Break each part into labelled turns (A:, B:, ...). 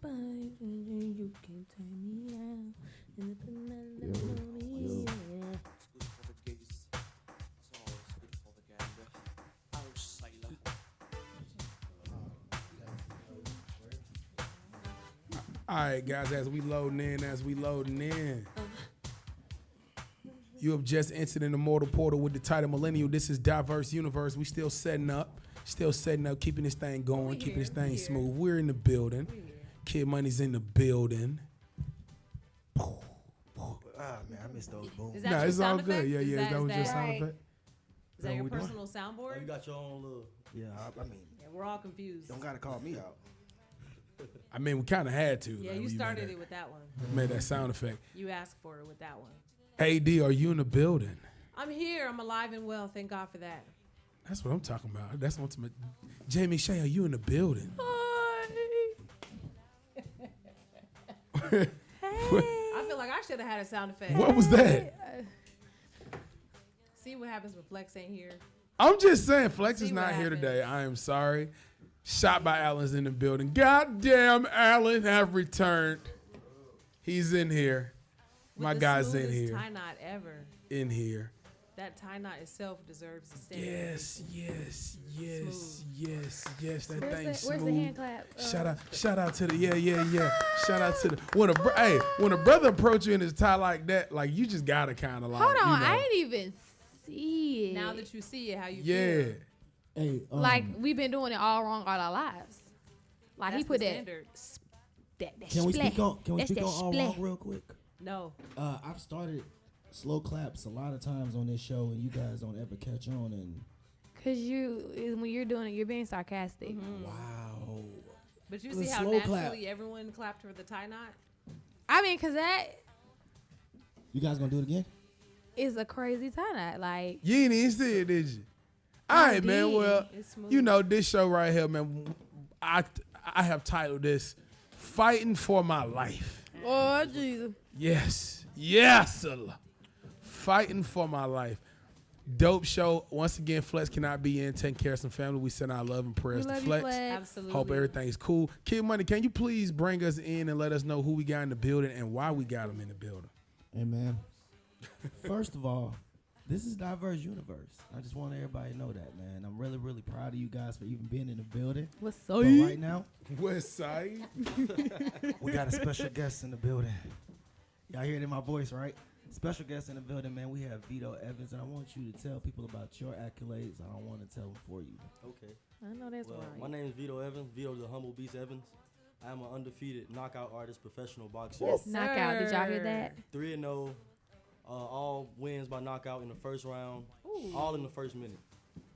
A: You can turn me out.
B: All right, guys, as we loading in. You have just entered in the mortal portal with the title Millennial. This is Diverse Universe. We still setting up, keeping this thing going, keeping this thing smooth. We're in the building. Kid Money's in the building.
C: Ah, man, I missed those booms.
A: Nah,
B: it's all good. Yeah, that was just sound effect.
A: Is that your
C: we doing?
A: personal soundboard?
D: Oh, you got your own little.
C: Yeah, I mean,
A: Yeah, we're all confused.
C: don't gotta call me out.
B: I mean, we kind of had to.
A: Yeah,
B: like,
A: you
B: when
A: started
B: made
A: it with that one.
B: Made that sound effect.
A: You asked for it with that one.
B: AD, are you in the building?
A: I'm here. I'm alive and well. Thank God for that.
B: That's what I'm talking about. That's ultimate. Jamie Shea, are you in the building?
A: I feel like I should have had a sound effect.
B: What was that?
A: See what happens when Flex ain't here.
B: I'm just saying, Flex is
A: See
B: not
A: what
B: here
A: happens.
B: today. I am sorry. Shot by Allen's in the building. Goddamn, Allen have returned. He's in here.
A: With
B: My
A: the
B: guy's in
A: smoothest
B: here.
A: tie knot ever.
B: In here.
A: That tie knot itself deserves to stay.
B: Yes. That thing
E: Where's
B: smooth.
E: the hand clap?
B: Shout out to the yeah. Shout out to the when a brother approach you in his tie like that, like you just gotta kind of like.
E: Hold on,
B: you know,
E: I ain't even see it.
A: Now that you see it, how you
B: yeah.
A: feel.
F: Hey,
E: Like we've been doing it all wrong all our lives. Like
A: That's
E: he put
A: the
E: that.
A: standard.
E: That
F: can we
E: splash.
F: speak on
E: That's that
F: all
E: splash.
F: wrong real quick?
A: No.
F: I've started slow claps a lot of times on this show, and you guys don't ever catch on. And
E: Cause when you're doing it, you're being sarcastic.
A: Mm-hmm.
F: wow,
A: But you
F: The
A: see how
F: slow
A: naturally
F: clap.
A: everyone clapped for the tie knot?
E: I mean, cause that
F: you guys gonna do it again?
E: is a crazy tie knot. Like
B: You ain't even see it, did you? All right, man.
E: did.
B: Well,
A: It's smooth.
B: you know this show right here, man. I have titled this "Fighting for My Life."
E: oh Jesus.
B: Yes, sir. Fighting for my life. Dope show. Once again, Flex cannot be in, taking care of some family. We send our love and
E: We
B: prayers to
E: love you,
B: Flex.
E: Flex.
A: Absolutely.
B: Hope everything's cool. Kid Money, can you please bring us in and let us know who we got in the building and why we got them in the building?
F: Hey man, first of all, this is Diverse Universe. I just want everybody to know that, man. I'm really, really proud of you guys for even being in the building.
E: What's
F: But
E: up?
F: right now,
B: West Side.
C: We got a special guest in the building. Y'all hearing my voice, right? Special guest in the building, man. We have Vito Evans, and I want you to tell people about your accolades. I don't want to tell them for you.
D: Okay.
E: I know that's
D: Well,
E: right.
D: my name is Vito Evans. Vito the Humble Beast Evans. I am an undefeated knockout artist, professional boxer.
E: Knockout. Did y'all hear that?
D: 3-0. All wins by knockout in the first round.
A: Ooh.
D: All in the first minute.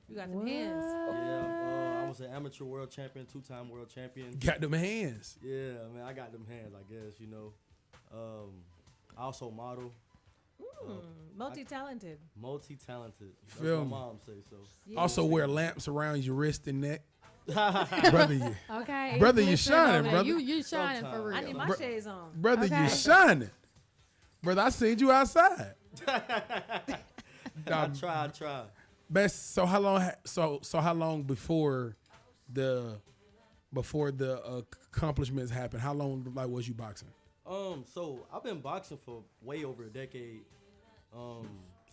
A: You got them hands.
D: Yeah, I was an amateur world champion, 2-time world champion.
B: Got them hands.
D: Yeah, man, I got them hands, I guess, you know. I also model,
A: Multi-talented.
D: multi-talented. That's
B: Feel
D: what
B: me.
D: my mom say so.
A: Yeah.
B: Also wear lamps around your wrist and neck. Brother, you.
E: Okay.
B: Brother, you
E: it's
B: shining,
E: over.
B: brother.
E: You shining for
D: Sometimes.
E: real.
A: I need my
B: Bro-
A: shades on.
B: Brother,
E: Okay.
B: you shining. Brother, I seen you outside.
D: I try.
B: Best. So how long? So how long before the accomplishments happened? How long like was you boxing?
D: So I've been boxing for way over a decade.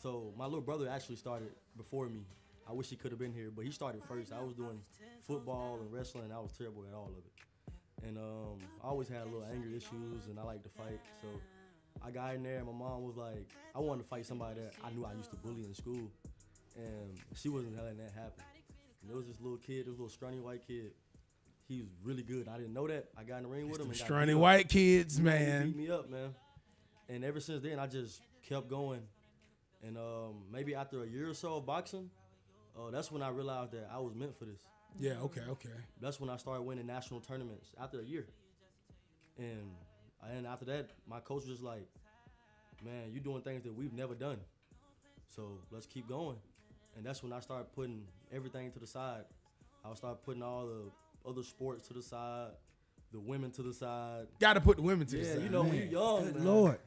D: So my little brother actually started before me. I wish he could have been here, but he started first. I was doing football and wrestling, and I was terrible at all of it. And I always had little anger issues, and I like to fight. So I got in there, and my mom was like, I wanted to fight somebody that I knew I used to bully in school, and she wasn't letting that happen. And there was this little kid, this little scrawny white kid. He was really good. I didn't know that. I got in the ring with him. And got
B: Scrawny
D: beat up.
B: white kids,
D: He
B: man.
D: beat me up, man. And ever since then, I just kept going. And maybe after a year or so of boxing, that's when I realized that I was meant for this.
B: Yeah. Okay.
D: That's when I started winning national tournaments after a year. And after that, my coach was just like, man, you're doing things that we've never done. So let's keep going. And that's when I started putting everything to the side. I started putting all the other sports to the side, the women to the side.
B: Got to put the women to the
D: Yeah,
B: side.
D: you know, when
F: Man,
D: you're young,
F: good
D: man.
F: Lord.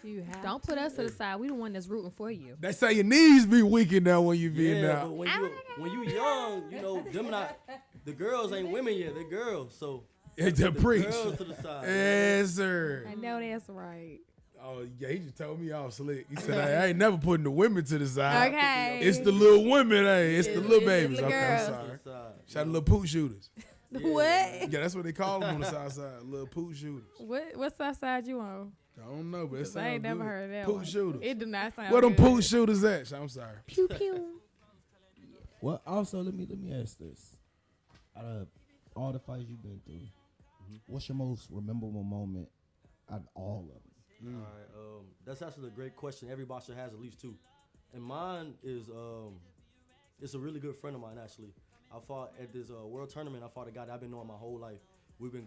A: You have
E: Don't put us to the side. We the one that's rooting for you.
B: They say your knees be weakened now when you be
D: Yeah,
B: in
D: but
B: there.
D: when you young, you know, them not the girls ain't women yet, they're girls. So
B: It's a preach.
D: Girls to the side.
B: Yes, sir.
E: I know that's right.
B: Oh yeah, he just told me off slick. He said, I ain't never putting the women to the side.
E: Okay.
B: It's the little women, hey. It's the little
E: it's the
B: babies.
E: little
B: Okay, I'm
E: girls.
B: sorry.
D: To the side.
B: Shout out to little poop shooters.
E: What?
B: Yeah, that's what they call them on the south side. Little poop shooters.
E: What side you on?
B: I don't know, but it
E: 'Cause
B: sounds
E: I ain't never
B: good.
E: heard of that
B: Poop
E: one.
B: shooters.
E: It do not sound
B: Where them
E: good.
B: poop shooters at? I'm sorry.
E: Pew pew.
F: Well, also let me ask this: out of all the fights you've been through, what's your most memorable moment out of all of them?
D: All right, that's actually a great question. Every boxer has at least two, and mine is it's a really good friend of mine actually. I fought at this world tournament. I fought a guy that I've been knowing my whole life. We've been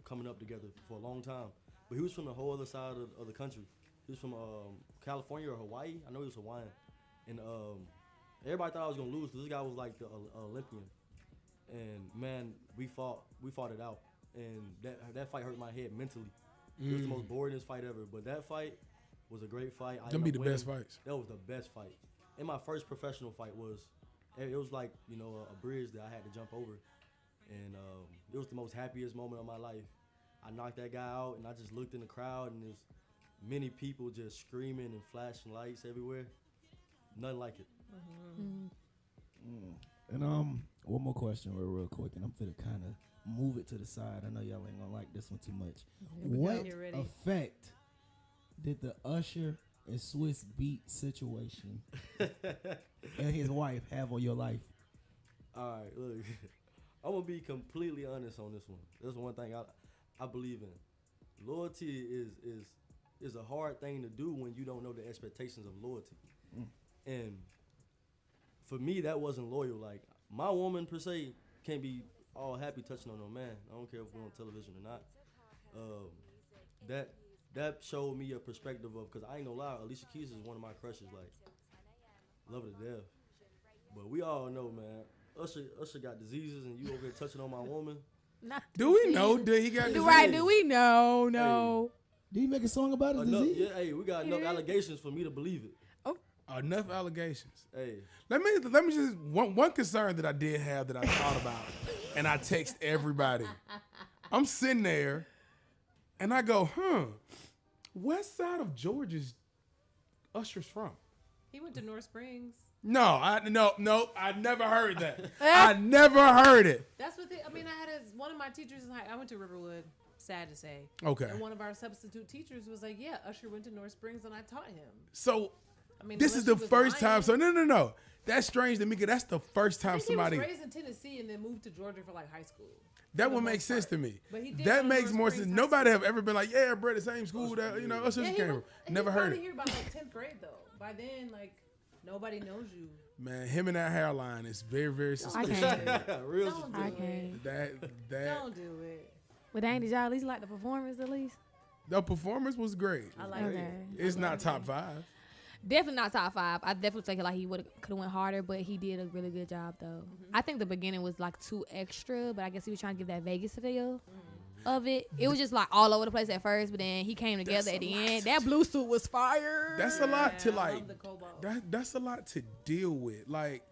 D: coming up together for a long time, but he was from the whole other side of the country. He was from California or Hawaii. I know he was Hawaiian, and everybody thought I was gonna lose because this guy was like the Olympian. And man, we fought it out, and that fight hurt my head mentally. It was the most boringest fight ever, but that fight was a great fight.
B: Them be the best fights.
D: That was the best fight. And my first professional fight it was like, a bridge that I had to jump over. And it was the most happiest moment of my life. I knocked that guy out, and I just looked in the crowd, and there's many people just screaming and flashing lights everywhere. Nothing like it.
F: And one more question, real quick, and I'm finna kind of move it to the side. I know y'all ain't gonna like this one too much. What
A: Get ready.
F: effect did the Usher and Swiss Beat situation and his wife have on your life?
D: All right, look, I'm gonna be completely honest on this one. There's one thing I believe in. Loyalty is a hard thing to do when you don't know the expectations of loyalty. And for me, that wasn't loyal. Like, my woman per se can't be all happy touching on no man. I don't care if we're on television or not. That showed me a perspective of, because I ain't gonna lie, Alicia Keys is one of my crushes. Like, love her to death. But we all know, man, Usher got diseases, and you over here touching on my woman.
E: Not
B: Do we know that he got disease?
E: right? Do we know? No.
F: Did he make a song about his
D: Enough,
F: disease?
D: yeah, hey, we got enough allegations for me to believe it.
B: Enough allegations.
D: Hey,
B: Let me just one concern that I did have that I thought about, and I text everybody. I'm sitting there, and I go, west side of Georgia's Usher's from?
A: He went to North Springs.
B: No, I never heard that. I never heard it.
A: That's what I had one of my teachers in I went to Riverwood, sad to say.
B: Okay.
A: And one of our substitute teachers was like, yeah, Usher went to North Springs and I taught him.
B: So
A: I mean,
B: this is the
A: unless she was
B: first
A: lying.
B: time. So no. That's strange to me because that's the first
A: I
B: time
A: think
B: somebody.
A: he was raised in Tennessee and then moved to Georgia for like high school.
B: That
A: for the
B: one
A: most
B: makes sense
A: part.
B: to me.
A: But he did
B: That
A: go to
B: makes
A: North
B: more
A: Springs
B: sense.
A: High
B: Nobody
A: School.
B: have ever been like, yeah, bro, the same school that Usher
A: Yeah,
B: came from. Never
A: he was
B: heard
A: probably
B: it.
A: here by like 10th grade though. By then, like nobody knows you.
B: Man, him and that hairline is very, very
E: I
B: suspicious.
E: can't.
D: real
A: Don't
E: I
A: do
E: can't.
A: it.
B: That
A: Don't do it.
E: But dang, did y'all at least like the performance at least?
B: the performance was great.
A: I like
E: Okay.
A: it.
B: It's not top 5.
E: Definitely not top 5. I definitely think like he could have went harder, but he did a really good job though. I think the beginning was like too extra, but I guess he was trying to give that Vegas feel of it. It was just like all over the place at first, but then he came together at the end. That blue suit was fire.
B: That's a lot to
A: I
B: like.
A: love the cobalt.
B: That's a lot to deal with. Like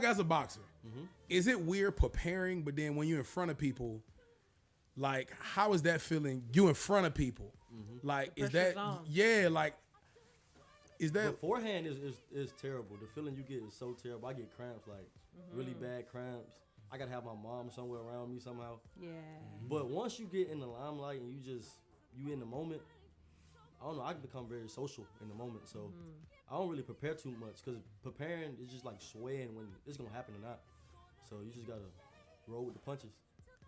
B: as a boxer, is it weird preparing, but then when you're in front of people, like how is that feeling? You in front of people, like is
A: pressure's
B: that
A: on.
B: like is that
D: beforehand is terrible. The feeling you get is so terrible. I get cramps, like really bad cramps. I gotta have my mom somewhere around me somehow.
A: Yeah.
D: But once you get in the limelight and you in the moment, I don't know, I can become very social in the moment. So I don't really prepare too much because preparing is just like swaying when it's gonna happen or not. So you just gotta roll with the punches.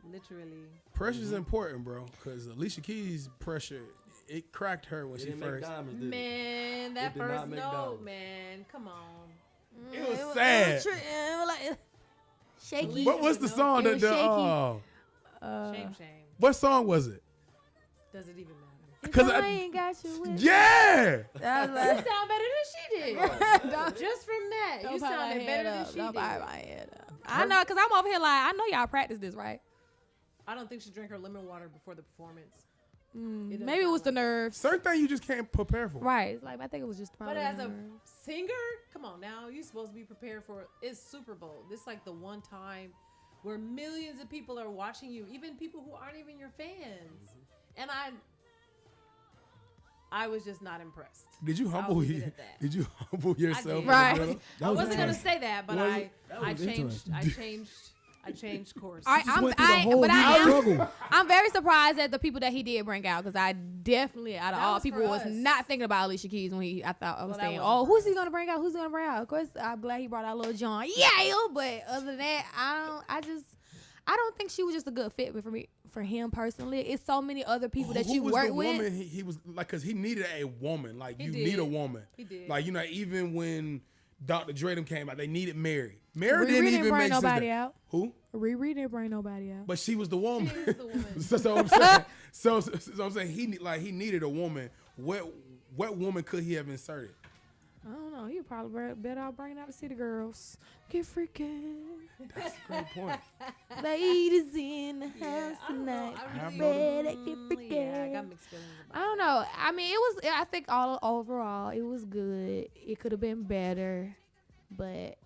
A: Literally.
B: pressure is important, bro? Because Alicia Keys' pressure, it cracked her when
D: It
B: she
D: didn't make
B: first.
D: diamonds, did it?
A: Man, that
D: It did not
A: first
D: make
A: note,
D: diamonds.
A: man. Come on.
B: It was sad.
E: Shaky.
B: What was the song?
E: It was
A: Shame.
B: What song was it?
A: Does it even matter?
B: Because
E: I ain't got you with
B: yeah.
E: I was
A: You
E: like,
A: sound better than she did. Just from that, you sounded better than she did.
E: my head up. I know, because I'm over here like, I know y'all practice this, right?
A: I don't think she drank her lemon water before the performance. doesn't
E: Maybe it was the
A: sound like
E: nerves.
B: Certain thing you just can't prepare for.
E: Right. It's like, I think it was just
A: But
E: probably
A: as
E: the
A: a
E: nerves.
A: singer, come on now, you're supposed to be prepared for it's Super Bowl. This like the one time where millions of people are watching you, even people who aren't even your fans. And I was just not impressed.
B: Did you
A: I'll
B: humble
A: leave it
B: you?
A: at that.
B: Did you humble yourself?
A: did.
E: Right.
B: in the middle?
A: I wasn't gonna
F: interesting.
A: say that, but
B: Was
A: I
B: it?
A: changed course.
E: All right,
F: Just went through the whole
E: but I
F: week
E: am.
F: struggle.
E: I'm very surprised at the people that he did bring out because I definitely, out of
A: That
E: all
A: was
E: people,
A: for
E: was
A: us.
E: not thinking about Alicia Keys when I thought I was
A: Well, that
E: saying,
A: wasn't
E: oh,
A: for
E: who's he
A: us.
E: gonna bring out? Who's he gonna bring out? Of course, I'm glad he brought out Lil Jon. Yeah, but other than that, I don't think she was just a good fit for him personally. It's so many other people that
B: Who
E: you
B: was
E: work
B: the
E: with.
B: woman he was like, cause he needed a woman. Like
A: He
B: you
A: did.
B: need a woman.
A: He did.
B: Like even when Dr. Dre them came out, they needed Mary. Mary
E: Riri
B: didn't
E: didn't
B: even
E: bring
B: make sense.
E: nobody
B: that-
E: out.
B: Who?
E: Riri didn't bring nobody out.
B: But she was the woman.
A: She is the woman.
B: so I'm saying, so I'm saying he needed a woman. What woman could he have inserted?
E: I don't know. He probably better off bringing out the city girls. Get freaking.
B: That's a great point.
E: Ladies in the
A: Yeah,
E: house
A: I don't know.
E: tonight.
A: I really,
E: Better get freaking.
A: yeah, I got mixed feelings about
E: I don't know. I mean, I think all overall, it was good. It could have been better, but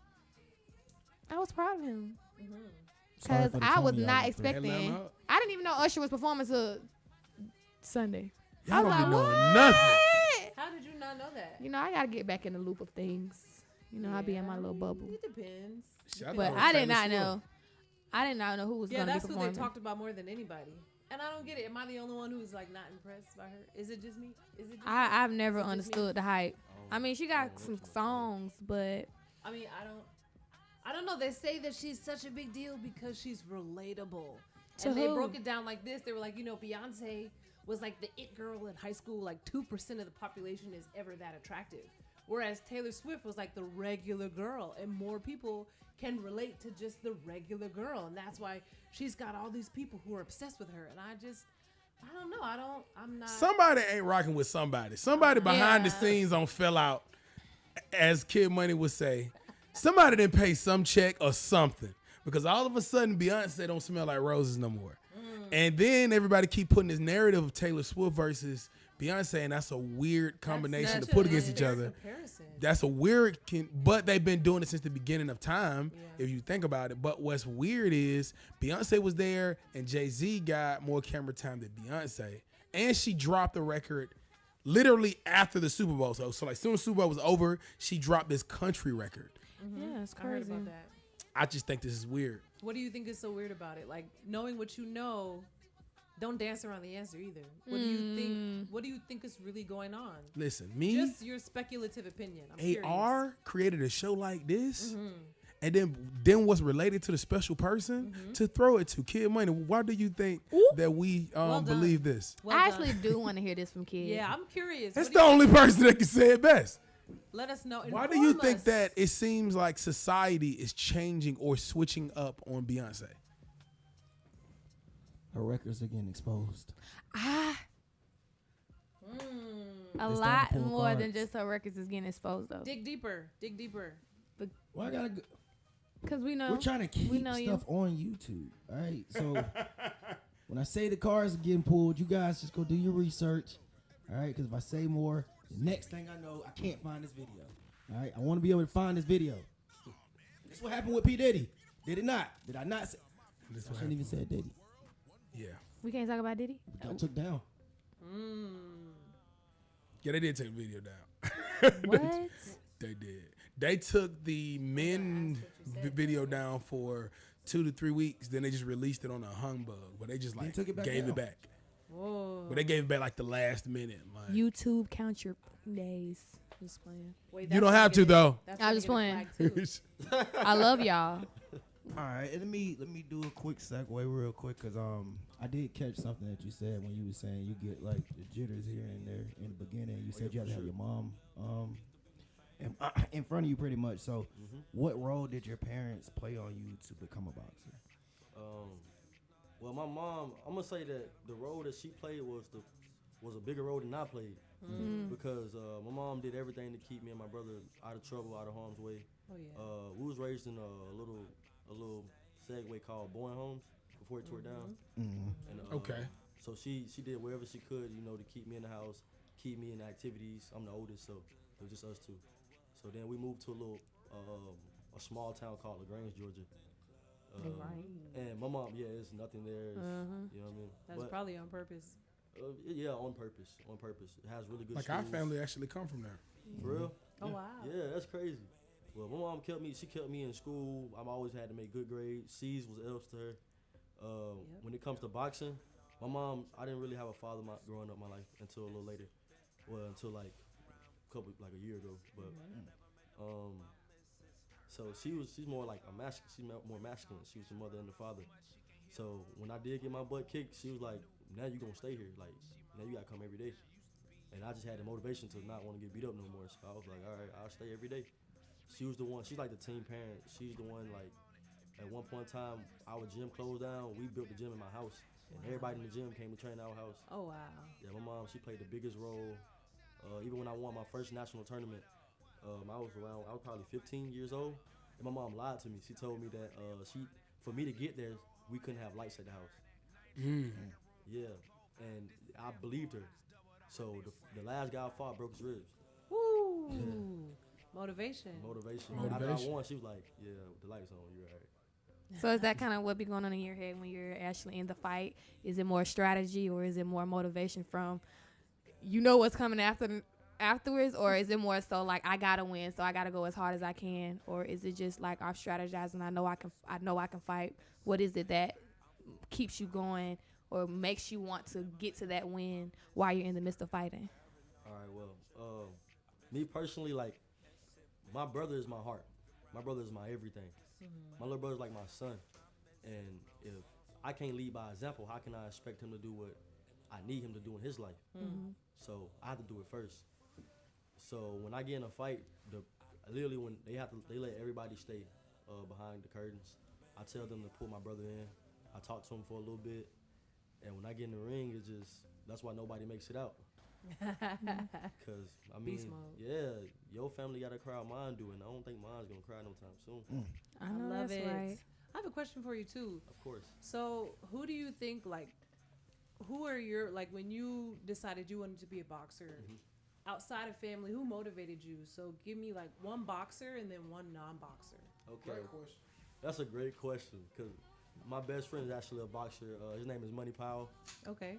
E: I was proud of him
F: Sorry
E: because
F: for the
E: I was
F: Tony
E: not
F: Allen
E: expecting.
B: Atlanta up.
E: I didn't even know Usher was performing till Sunday.
B: Y'all
E: I
B: don't be
E: was
B: knowing
E: like,
B: nothing.
E: what?
A: How did you not know that?
E: You know, I gotta get back in the loop of things. You know, I be in my little bubble.
A: It depends.
B: Shit, I
E: But
B: thought it was
E: I did
B: Taylor
E: not
B: Swift.
E: know. I did not know who was
A: Yeah,
E: gonna be
A: that's who
E: performing.
A: they talked about more than anybody. And I don't get it. Am I the only one who's like not impressed by her? Is it just me? Is it just me?
E: I've never
A: Is it just me?
E: understood the hype. I mean, she got some songs, but
A: I mean, I don't know. They say that she's such a big deal because she's relatable.
E: To
A: And they
E: who?
A: broke it down like this. They were like, Beyonce was like the it girl in high school. Like 2% of the population is ever that attractive. Whereas Taylor Swift was like the regular girl, and more people can relate to just the regular girl. And that's why she's got all these people who are obsessed with her. And I don't know. I'm not.
B: Somebody ain't rocking with somebody. Somebody behind the
E: Yeah.
B: scenes on fell out, as Kid Money would say. Somebody didn't pay some check or something because all of a sudden Beyonce don't smell like roses no more. And then everybody keep putting this narrative of Taylor Swift versus Beyonce, and that's a weird combination to
A: That's
B: put
A: an
B: against each
A: unfair
B: other.
A: comparison.
B: That's a weird, but they've been doing it since the beginning of time,
A: Yeah.
B: if you think about it. But what's weird is Beyonce was there, and Jay-Z got more camera time than Beyonce, and she dropped the record literally after the Super Bowl. So like, soon as Super Bowl was over, she dropped this country record.
E: yeah, it's
A: I heard
E: crazy.
A: about that.
B: I just think this is weird.
A: What do you think is so weird about it? Like knowing what you know, don't dance around the answer either. What do you think? What do you think is really going on?
B: Listen, me,
A: Just your speculative opinion. I'm curious.
B: AR created a show like this, and then what's related to the special person to throw it to Kid Money. Why do you think that we
A: Well done.
B: believe this?
A: Well
E: I
A: done.
E: actually do want to hear this from kids.
A: Yeah, I'm curious.
B: That's
A: What
B: the
A: do you-
B: only person that can say it best.
A: Let us know.
B: Why do you
A: Inform
B: think
A: us.
B: that it seems like society is changing or switching up on Beyonce?
F: Her records are getting exposed.
E: A
F: starting to
E: lot
F: pull
E: more than
F: cards.
E: just her records is getting exposed though.
A: Dig deeper. Dig deeper.
F: Well, I gotta go.
E: Cause we know
F: We're trying to keep
E: know you.
F: stuff on YouTube. All right. So when I say the cars are getting pulled, you guys just go do your research. All right. Because if I say more, the next thing I know, I can't find this video. All right. I want to be able to find this video. This is what happened with P. Diddy. Did it not? Did I not say?
B: This
F: I
B: what
F: shouldn't even say Diddy.
B: Yeah.
E: we can't talk about Diddy.
F: But got took down.
B: Yeah, they did take the video down.
E: What?
B: They did. They took the men video down for 2 to 3 weeks. Then they just released it on a humbug. But they just like
F: took it back
B: gave
F: down.
B: it back.
A: Whoa.
B: But they gave it back like the last minute. Like,
E: YouTube count your days. Just playing.
A: Wait,
B: you
A: that's
B: don't
A: gonna
B: have
A: get
B: to
A: it-
B: though.
A: that's
E: I'm
A: gonna
E: just
A: get it
E: playing.
A: flagged, too.
E: I love y'all.
C: All right, and let me do a quick segue real quick because
F: I did catch something that you said when you were saying you get like the jitters here and there in the beginning. You said you had to have your mom in front of you pretty much. So, what role did your parents play on you to become a boxer?
D: Well, my mom, I'm gonna say that the role that she played was a bigger role than I played because my mom did everything to keep me and my brother out of trouble, out of harm's way.
A: Oh yeah.
D: We was raised in a little Segway called Boyne Homes before it tore down. And,
B: Okay.
D: So she did wherever she could, to keep me in the house, keep me in activities. I'm the oldest, so it was just us two. So then we moved to a small town called LaGrange, Georgia. And my mom, yeah, it's nothing there. It's, You know what I mean?
A: That's probably on purpose.
D: Yeah, on purpose. On purpose. It has really good
B: Like
D: schools.
B: our family actually come from there.
D: For real?
A: Oh wow.
D: Yeah, that's crazy. Well, my mom kept me. She kept me in school. I've always had to make good grades. C's was F's to her. When it comes to boxing, my mom, I didn't really have a father growing up my life until a little later. Well, until like a year ago. But so she's more like a masculine. She's more masculine. She was the mother and the father. So when I did get my butt kicked, she was like, "Now you gonna stay here. Like now you gotta come every day." And I just had the motivation to not want to get beat up no more. So I was like, all right, I'll stay every day. She was the one. She's like the team parent. She's the one. Like at one point in time, our gym closed down. We built the gym in my house, and everybody in the gym came to train our house.
A: Oh wow.
D: Yeah, my mom, she played the biggest role. Even when I won my first national tournament, I was probably 15 years old, and my mom lied to me. She told me that for me to get there, we couldn't have lights at the house. Yeah, and I believed her. So the last guy I fought broke his ribs.
A: Woo. Motivation.
D: After I won, she was like, "Yeah, the lights on. You're all right."
E: So is that kind of what be going on in your head when you're actually in the fight? Is it more strategy or is it more motivation from, you know what's coming afterwards, or is it more so like I gotta win, so I gotta go as hard as I can, or is it just like I'm strategizing? I know I can fight. What is it that keeps you going or makes you want to get to that win while you're in the midst of fighting?
D: All right. Well, me personally, like my brother is my heart. My brother is my everything. My little brother's like my son, and if I can't lead by example, how can I expect him to do what I need him to do in his life? So I have to do it first. So when I get in a fight, literally when they let everybody stay behind the curtains. I tell them to pull my brother in. I talk to him for a little bit, and when I get in the ring, that's why nobody makes it out. Cause I mean,
A: Beast mode.
D: yeah, your family got to cry, mine do, and I don't think mine's gonna cry no time soon.
E: I know
A: love
E: that's
A: it.
E: right.
A: I have a question for you too.
D: Of course.
A: So who do you think who are your when you decided you wanted to be a boxer? Outside of family, who motivated you? So give me one boxer and then one non-boxer.
D: Okay. Great question. That's a great question because my best friend is actually a boxer. His name is Money Powell.
A: Okay.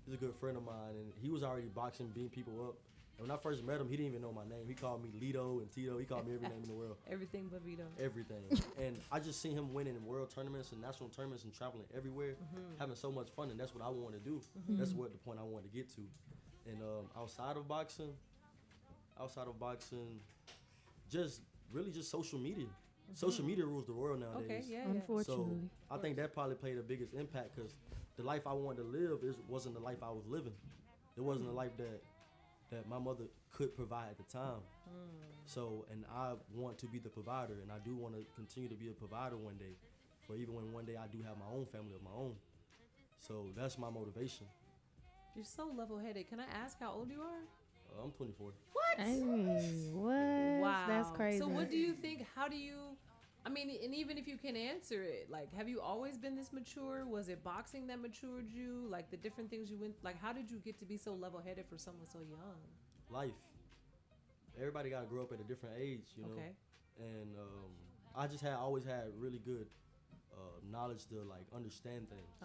D: He's a good friend of mine, and he was already boxing, beating people up. And when I first met him, he didn't even know my name. He called me Lito and Tito. He called me every name in the world.
A: Everything but Vito.
D: Everything. And I just seen him winning in world tournaments and national tournaments and traveling everywhere, having so much fun, and that's what I want to do. That's what the point I wanted to get to. And outside of boxing, just social media. Social media rules the world nowadays.
A: Okay, yeah.
E: Unfortunately.
D: So I think that probably played the biggest impact because the life I wanted to live wasn't the life I was living. It wasn't the life that my mother could provide at the time. So, and I want to be the provider, and I do want to continue to be a provider one day, for even when one day I do have my own family of my own. So that's my motivation.
A: You're so level-headed. Can I ask how old you are?
D: I'm 24.
E: What?
A: Wow.
E: That's crazy.
A: So what do you think? How do you? I mean, and even if you can answer it, have you always been this mature? Was it boxing that matured you? The different things you went, how did you get to be so level-headed for someone so young?
D: Life. Everybody got to grow up at a different age, you know.
A: Okay.
D: And I just always had really good knowledge to understand things.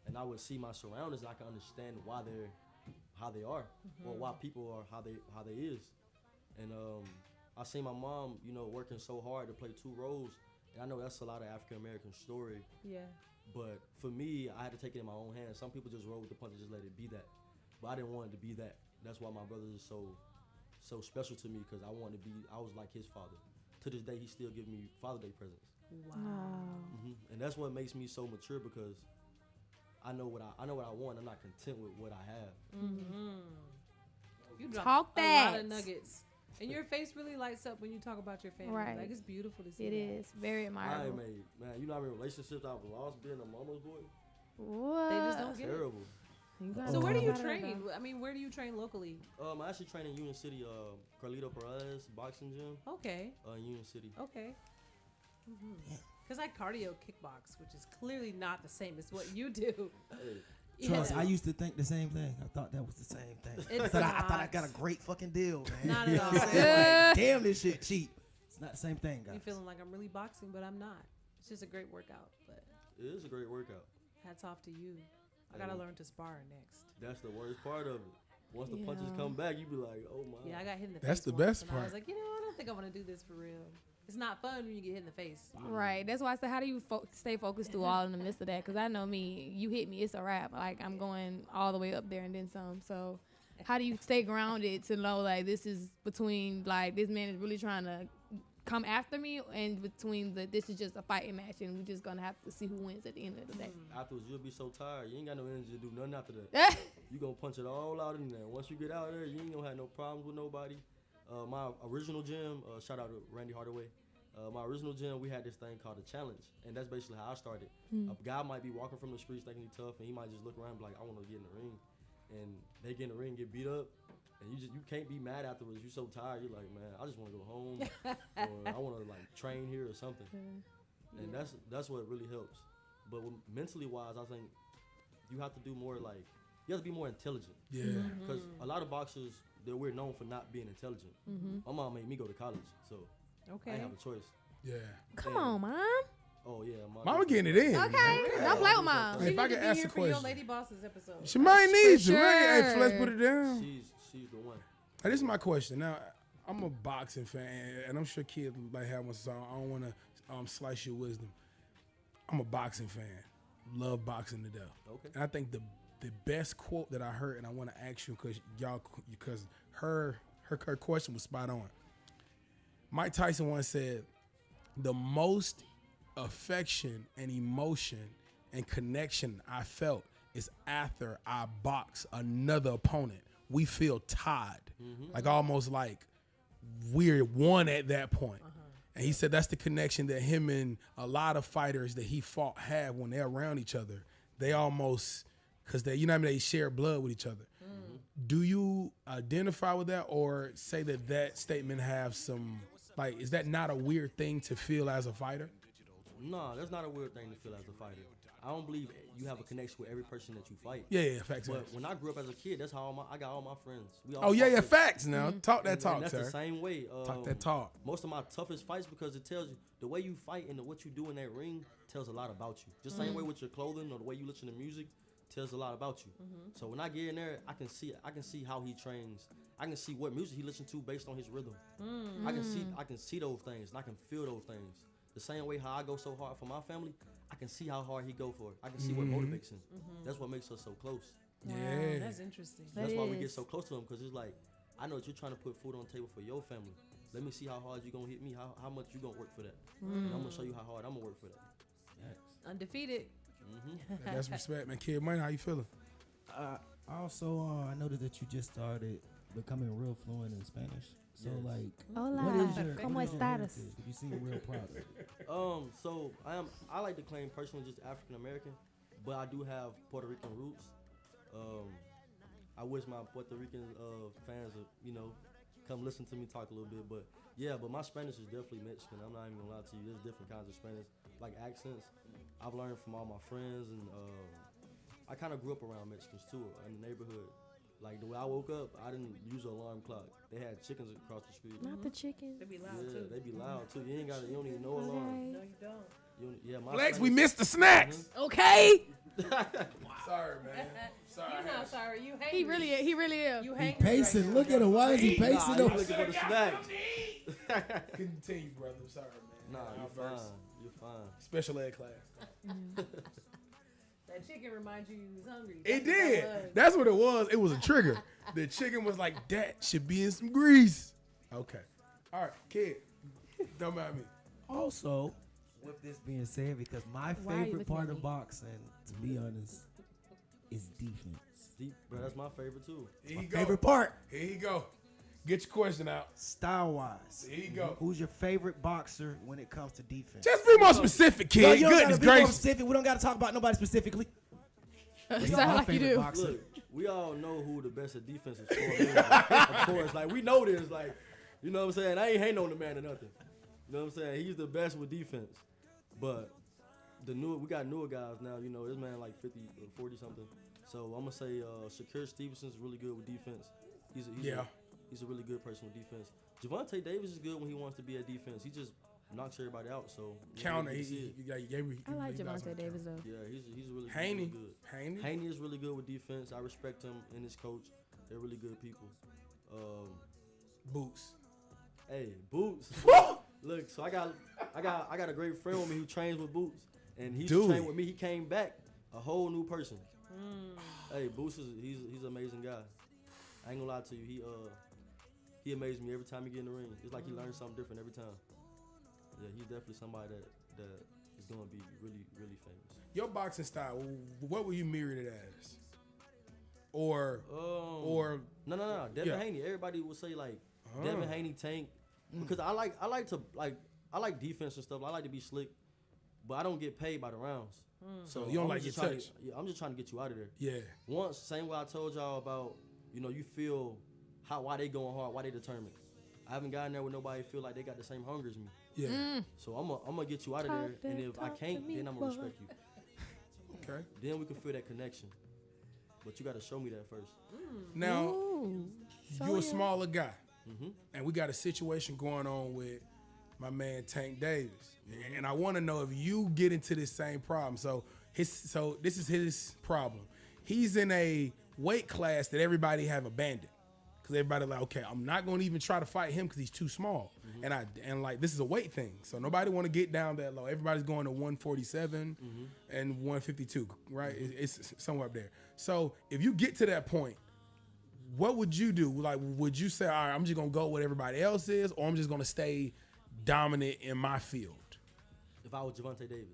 D: And I would see my surroundings, and I can understand why they're how they are, or why people are how they is. And I seen my mom, working so hard to play two roles, and I know that's a lot of African American story.
A: Yeah.
D: But for me, I had to take it in my own hands. Some people just roll with the punch and just let it be that. But I didn't want it to be that. That's why my brother is so special to me, because I was like his father. To this day, he still gives me Father's Day presents.
A: Wow.
D: And that's what makes me so mature, because I know what I want. I'm not content with what I have.
A: You dropped
E: Talk
A: a
E: that.
A: lot of nuggets. And your face really lights up when you talk about your family.
E: Right.
A: It's beautiful to see.
E: It is very admirable.
D: Man, you know how many relationships I've lost being a mama's boy?
E: What?
A: They just don't get it.
D: Terrible.
A: So where do you train? I mean, where do you train locally?
D: I actually train in Union City, Carlito Perez boxing gym.
A: Okay.
D: In Union City.
A: Okay. Because I cardio kickbox, which is clearly not the same as what you do.
F: Trust, I used to think the same thing. I thought that was the same thing.
A: It's
F: I thought I
A: not.
F: got a great fucking deal, man.
A: Not
F: You
A: at
F: know
A: all.
F: what I'm saying? Like, damn, this shit cheap. It's not the same thing, guys.
A: You feeling like I'm really boxing, but I'm not. It's just a great workout, but
D: It is a great workout.
A: hats off to you. I gotta
D: And
A: learn to spar next.
D: That's the worst part of it. Once the punches
E: Yeah.
D: come back, you be like, oh my.
A: Yeah, I got hit in the face.
B: That's the
A: once,
B: best
A: and I
B: part.
A: was like, I don't think I want to do this for real. It's not fun when you get hit in the face.
E: Right. That's why I said, how do you stay focused through all in the midst of that? Because I know me, you hit me, it's a wrap. Like, I'm going all the way up there and then some. So, how do you stay grounded to know, like, this is between, like, this man is really trying to come after me, and between this is just a fighting match, and we're just going to have to see who wins at the end of the day.
D: Afterwards, you'll be so tired. You ain't got no energy to do nothing after that. You gonna punch it all out in there. Once you get out there, you ain't gonna have no problems with nobody. My original gym, shout out to Randy Hardaway. My original gym, we had this thing called a challenge, and that's basically how I started. A guy might be walking from the streets thinking he's tough, and he might just look around and be like, I want to get in the ring. And they get in the ring, get beat up, and you can't be mad afterwards. You're so tired. You're like, man, I just want to go home, or I want to like train here or something. And that's what really helps. But mentally wise, I think you have to do more like you have to be more intelligent.
B: Yeah.
D: Because a lot of boxers, we're known for not being intelligent. My mom made me go to college, so I
A: Okay.
D: didn't have a choice.
B: Yeah.
E: Come on, Mom.
D: Oh yeah,
B: Mama getting it in.
E: Okay. Don't play with Mom.
B: Hey, if I
A: need
B: could
A: to be
B: ask
A: here
B: a
A: for your
B: question.
A: Lady Bosses episode.
B: She might need you,
E: sure.
B: man. Hey, let's put it down.
D: She's the one.
B: Hey, this is my question. Now, I'm a boxing fan, and I'm sure kids might have one, so I don't want to slice your wisdom. I'm a boxing fan. Love boxing to death.
D: Okay.
B: And I think the best quote that I heard, and I want to ask you because her question was spot on. Mike Tyson once said, the most affection and emotion and connection I felt is after I box another opponent. We feel tied, like almost like we're one at that point. And he said that's the connection that him and a lot of fighters that he fought have when they're around each other. They almost, because they, they share blood with each other. Do you identify with that, or say that statement have some, like, is that not a weird thing to feel as a fighter?
D: No, that's not a weird thing to feel as a fighter. I don't believe you have a connection with every person that you fight.
B: Yeah, facts.
D: But when I grew up as a kid, that's how I got all my friends. We all
B: Oh, yeah,
D: fought
B: yeah,
D: with-
B: facts now. Talk that
D: and
B: talk,
D: that's
B: sir.
D: the same way.
B: Talk that talk.
D: Most of my toughest fights, because it tells you the way you fight and what you do in that ring tells a lot about you. Just same way with your clothing or the way you listen to music tells a lot about you. So when I get in there, I can see how he trains. I can see what music he listens to based on his rhythm. I can see those things and I can feel those things. The same way how I go so hard for my family, I can see how hard he go for it. I can see what motivates him. That's what makes us so close.
B: Yeah.
A: That's interesting.
D: That's why we get
E: is.
D: so close to him, because it's like, I know that you're trying to put food on the table for your family. Let me see how hard you're going to hit me, how much you're going to work for that. And I'm going to show you how hard I'm going to work for that.
A: Undefeated.
B: That's respect, man. Kid Money, how you feeling?
F: Also, I noticed that you just started becoming real fluent in Spanish. So,
D: Yes.
F: like,
E: Hola.
F: what is your,
E: ¿Cómo
F: what is your
E: estás?
F: heritage? You seem real proud of it.
D: So I like to claim personally just African American, but I do have Puerto Rican roots. I wish my Puerto Rican fans would, come listen to me talk a little bit. But yeah, but my Spanish is definitely Mexican. I'm not even gonna lie to you. There's different kinds of Spanish, like accents. I've learned from all my friends, and I kind of grew up around Mexicans too in the neighborhood. Like the way I woke up, I didn't use an alarm clock. They had chickens across the street.
E: Not the chicken.
A: They be loud
D: Yeah,
A: too.
D: they be loud too. You don't even know alarm.
A: No, you don't.
D: My
B: Flex, we
D: Spanish-
B: missed the snacks.
E: Okay.
B: Sorry, man. Sorry.
A: You're not sorry. You hangry.
E: He really is.
A: You
F: He
A: hangry
F: pacing.
A: right now.
F: Look at him. Why is he
D: Nah,
F: pacing?
D: you
F: over?
D: looking for the snacks.
B: Continue, brother. Sorry, man.
D: Nah, you're
B: Outburst.
D: fine. You're fine.
B: Special ed class.
A: That chicken reminds you was hungry.
B: It
A: That's what
B: did.
A: that was.
B: That's what it was. It was a trigger. The chicken was like, that should be in some grease. Okay. All right, kid. Don't mind me.
F: Also, with this being said, because my
E: Why are you
F: favorite
E: looking
F: part
E: at
F: of
E: me?
F: boxing, to be honest, is defense.
D: Deep, bro, that's my favorite too.
B: Here
F: My
B: you go.
F: favorite part,
B: Here you go. Get your question out.
F: style wise.
B: Here you go.
F: Who's your favorite boxer when it comes to defense?
B: Just be more specific, kid.
F: No, you don't
B: Goodness
F: gotta be more
B: gracious.
F: specific. We don't got to talk about nobody specifically.
E: Sound
F: My
E: like you
F: favorite
E: do.
F: boxer.
D: Look, we all know who the best at defense is for. Of course, like we know this. Like, you know what I'm saying? I ain't hating on the man or nothing. You know what I'm saying? He's the best with defense. But we got newer guys now. You know, this man like 50 or 40 something. So I'm gonna say Shakur Stevenson's really good with defense. He's a really good person with defense. Javante Davis is good when he wants to be at defense. He just knocks everybody out. So
B: Counter.
D: you
B: He
D: see it.
B: gave me.
E: I like
B: he got some
E: Javante Davis though.
D: Yeah, he's really
B: Haney.
D: good.
B: Haney.
D: Haney is really good with defense. I respect him and his coach. They're really good people.
B: Boots.
D: Hey, Boots. Look, so I got a great friend with me who trains with Boots, and he's
B: Dude.
D: trained with me. He came back a whole new person. Hey, Boots he's an amazing guy. I ain't gonna lie to you. He amazes me every time he get in the ring. It's like he learns something different every time. Yeah, he's definitely somebody that is gonna be really, really famous.
B: Your boxing style. What were you mirrored it as? Or
D: No. Devin
B: Yeah.
D: Haney. Everybody will say like Devin Haney Tank because I like defense and stuff. I like to be slick, but I don't get paid by the rounds.
B: So you don't like
D: just
B: your
D: trying
B: touch.
D: I'm just trying to get you out of there.
B: Yeah.
D: Once, same way I told y'all about, you feel why they going hard, why they determined. I haven't gotten there with nobody feel like they got the same hunger as me.
B: Yeah.
D: So I'm gonna get you out of there, and if I can't, then I'm gonna respect you.
B: Okay.
D: Then we can feel that connection. But you gotta show me that first.
B: Now
E: Ooh,
B: you're a smaller guy,
D: Mm-hmm.
B: and we got a situation going on with my man Tank Davis, and I want to know if you get into this same problem. So this is his problem. He's in a weight class that everybody have abandoned because everybody like, okay, I'm not going to even try to fight him because he's too small, and like this is a weight thing, so nobody want to get down that low. Everybody's going to 147 and 152, right? It's somewhere up there. So if you get to that point, what would you do? Like, would you say, all right, I'm just gonna go what everybody else is, or I'm just gonna stay dominant in my field?
D: If I was Javante Davis.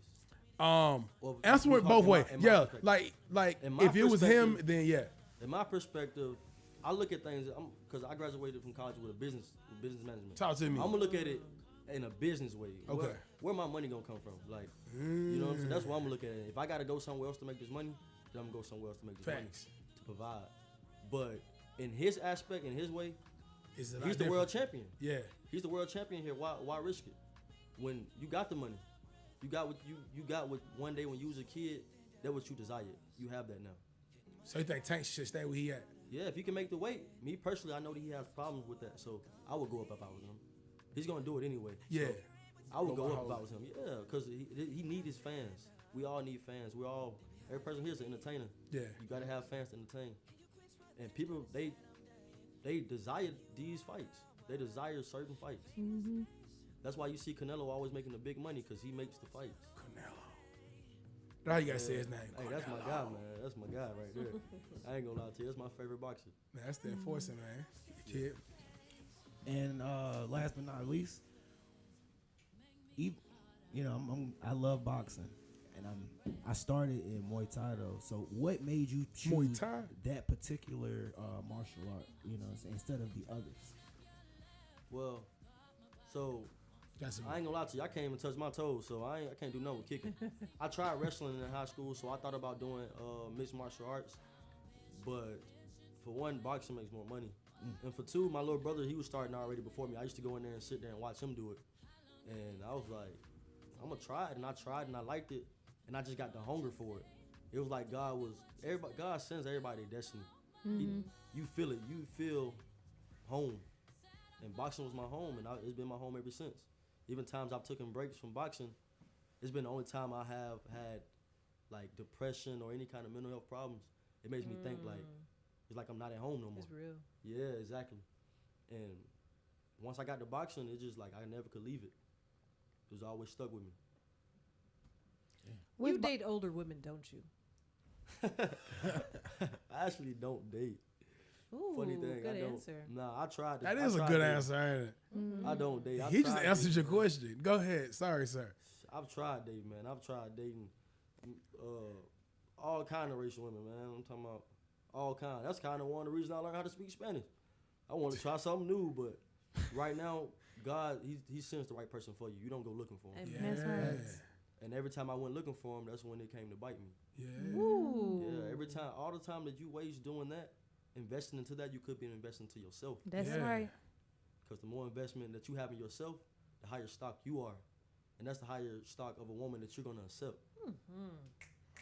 B: Answer it both ways.
D: in my
B: Yeah,
D: perspective.
B: like
D: In my
B: if it was him,
D: perspective-
B: then yeah.
D: In my perspective, I look at things because I graduated from college with business management.
B: Talk to me.
D: I'm gonna look at it in a business way.
B: Okay.
D: Where my money gonna come from? Like, you know what I'm saying? That's what I'm gonna look at it. If I gotta go somewhere else to make this money, then I'm gonna go somewhere else to make this money
B: Facts.
D: to provide. But in his aspect, in his way,
B: It's a lot
D: he's the
B: different.
D: world champion.
B: Yeah,
D: He's the world champion here. Why risk it? When you got the money, you got what one day when you was a kid, that what you desired. You have that now.
B: so you think Tank should stay where he at?
D: Yeah, if he can make the weight. Me personally, I know that he has problems with that, so I would go up if I was him. He's gonna do it anyway.
B: Yeah.
D: So I would
B: Go
D: go
B: by
D: up if I
B: Holly.
D: was him. Yeah, because he need his fans. We all need fans. Every person here is an entertainer.
B: Yeah.
D: You gotta have fans to entertain. And people, they desire these fights. They desire certain fights.
E: Mm-hmm.
D: That's why you see Canelo always making the big money because he makes the fights.
B: Canelo. That's how you gotta say his name.
D: Hey, that's my guy, man. That's my guy right there. I ain't gonna lie to you. That's my favorite boxer.
B: Man, that's the enforcer, man. Kid.
F: And last but not least, I love boxing, and I started in Muay Thai though. So what made you
B: Muay
F: choose
B: Thai?
F: that particular martial art? Instead of the others.
D: Well, so
B: That's
D: I ain't gonna lie to you. I can't even touch my toes, so I can't do nothing with kicking. I tried wrestling in high school, so I thought about doing mixed martial arts. But for one, boxing makes more money, and for two, my little brother, he was starting already before me. I used to go in there and sit there and watch him do it, and I was like, I'm gonna try it, and I tried and I liked it, and I just got the hunger for it. It was like God sends everybody their destiny. You feel it. You feel home, and boxing was my home, and it's been my home ever since. Even times I've taken breaks from boxing, it's been the only time I have had like depression or any kind of mental health problems. It makes me think like it's like I'm not at home no more.
A: It's real.
D: Yeah, exactly. And once I got to boxing, it's just like I never could leave it. It was always stuck with me.
A: You date older women, don't you?
D: I actually don't date.
A: Ooh,
D: Funny thing,
A: good
D: I don't.
A: answer.
D: Nah, I tried.
B: That is a good answer, ain't it?
D: I don't date.
B: He just answered your question. Go ahead. Sorry, sir.
D: I've tried dating, man. I've tried dating all kind of racial women, man. I'm talking about all kind. That's kind of one of the reasons I learned how to speak Spanish. I want to try something new, but right now, God, he sends the right person for you. You don't go looking for him.
A: Amen.
E: That's right.
D: And every time I went looking for him, that's when it came to bite me.
B: Yeah.
A: Ooh.
D: Yeah, every time, all the time that you waste doing that, investing into that, you could be investing into yourself.
E: That's
B: Yeah.
E: right.
D: Because the more investment that you have in yourself, the higher stock you are. And that's the higher stock of a woman that you're going to accept.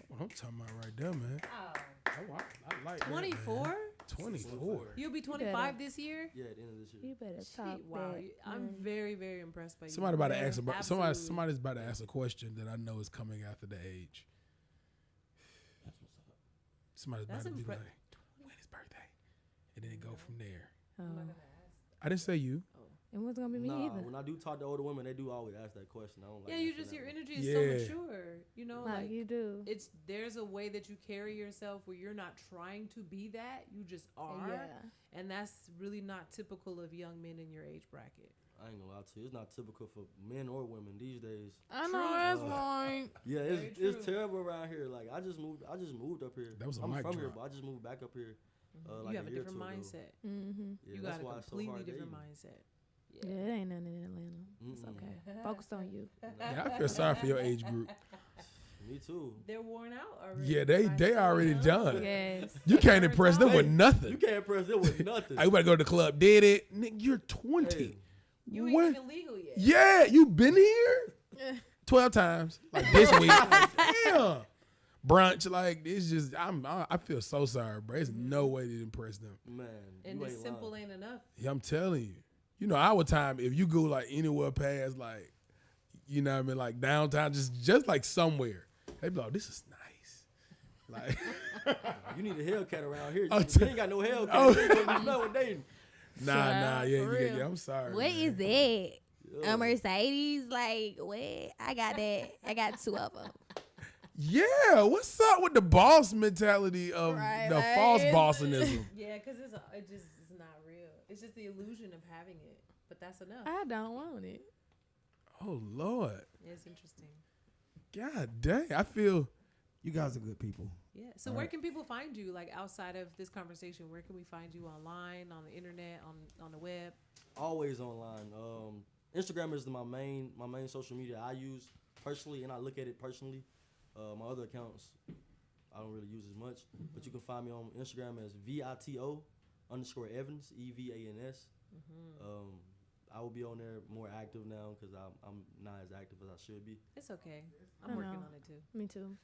B: What I'm talking about right there, man.
A: Oh.
B: I like that, man.
A: 24?
B: 24.
A: You'll be 25 this year.
D: Yeah, at the end of this year.
E: You better
A: Shit,
E: talk
A: wow,
E: back.
A: I'm very, very impressed by you.
B: Somebody about to ask about
A: Absolutely.
B: somebody's about to ask a question that I know is coming after the age. Somebody's about
A: That's
B: to be
A: impre-
B: like, when his birthday? And then it go from there.
E: Oh.
B: I didn't say you.
E: It wasn't gonna be me
D: Nah,
E: either.
D: when I do talk to older women, they do always ask that question. I don't like
A: Yeah, you
D: answering
A: just
D: that
A: your
D: one.
A: energy is
B: Yeah.
A: so mature. You know,
E: Like
A: like
E: you do.
A: it's there's a way that you carry yourself where you're not trying to be that. You just are,
E: Yeah.
A: and that's really not typical of young men in your age bracket.
D: I ain't gonna lie to you. It's not typical for men or women these days.
E: I know
A: True.
E: that's right.
D: Yeah,
A: Very
D: it's
A: true.
D: terrible around here. Like I just moved up here.
B: That was a
D: I'm
B: mic
D: from here,
B: drop.
D: but I just moved back up here. Like
A: you have a
D: year or
A: different
D: two ago.
A: mindset.
E: Mm-hmm.
D: Yeah,
A: You
D: that's
A: got a
D: why it's so
A: completely
D: hard
A: different
D: dating.
A: mindset.
E: Yeah, it ain't nothing in Atlanta. It's
D: Mm-mm.
E: okay. Focus on you.
B: Yeah, I feel sorry for your age group.
D: Me too.
A: They're worn out already.
B: Yeah, they
A: By so
B: already
A: young.
B: done.
E: Yes.
B: You can't impress them with
D: Hey, You
B: nothing.
D: can't impress them with nothing.
B: I better go to the club. Did it? Nigga, you're 20.
D: Hey,
A: You ain't
B: What?
A: even legal yet.
B: Yeah, you been here 12 times like this week. Damn. Brunch, like it's just I feel so sorry, bro. There's no way to impress them.
D: man,
A: And
D: you
A: it's
D: ain't
A: simple
D: lying.
A: ain't enough.
B: Yeah, I'm telling you. You know, our time, if you go like anywhere past like, you know what I mean, like downtown, just like somewhere, they be like, this is nice. Like,
D: You need a Hellcat around here.
B: Oh,
D: You ain't got no Hellcat.
B: oh.
D: You ain't gonna be no dating.
B: nah,
E: Child,
B: yeah,
E: for
B: yeah,
E: real.
B: yeah. I'm sorry.
E: What
B: man.
E: is that?
D: Yeah.
E: A Mercedes? Like, what? I got that. I got two of them.
B: Yeah, what's up with the boss mentality of
E: Right,
B: the
E: like,
B: false
E: it's-
B: bossonism?
A: Yeah, because it just is not real. It's just the illusion of having it. But that's enough.
E: I don't want it.
B: Oh Lord,
A: It's interesting.
B: God dang! I feel
F: You guys are good people.
A: Yeah. So where can people find you? Like outside of this conversation, where can we find you online, on the internet, on the web?
D: Always online. Instagram is my main social media I use personally, and I look at it personally. My other accounts, I don't really use as much, but you can find me on Instagram as VITO_Evans, EVANS. I will be on there more active now because I'm not as active as I should be.
A: It's okay.
E: I
A: I'm working
E: know.
A: on it too.
E: Me too.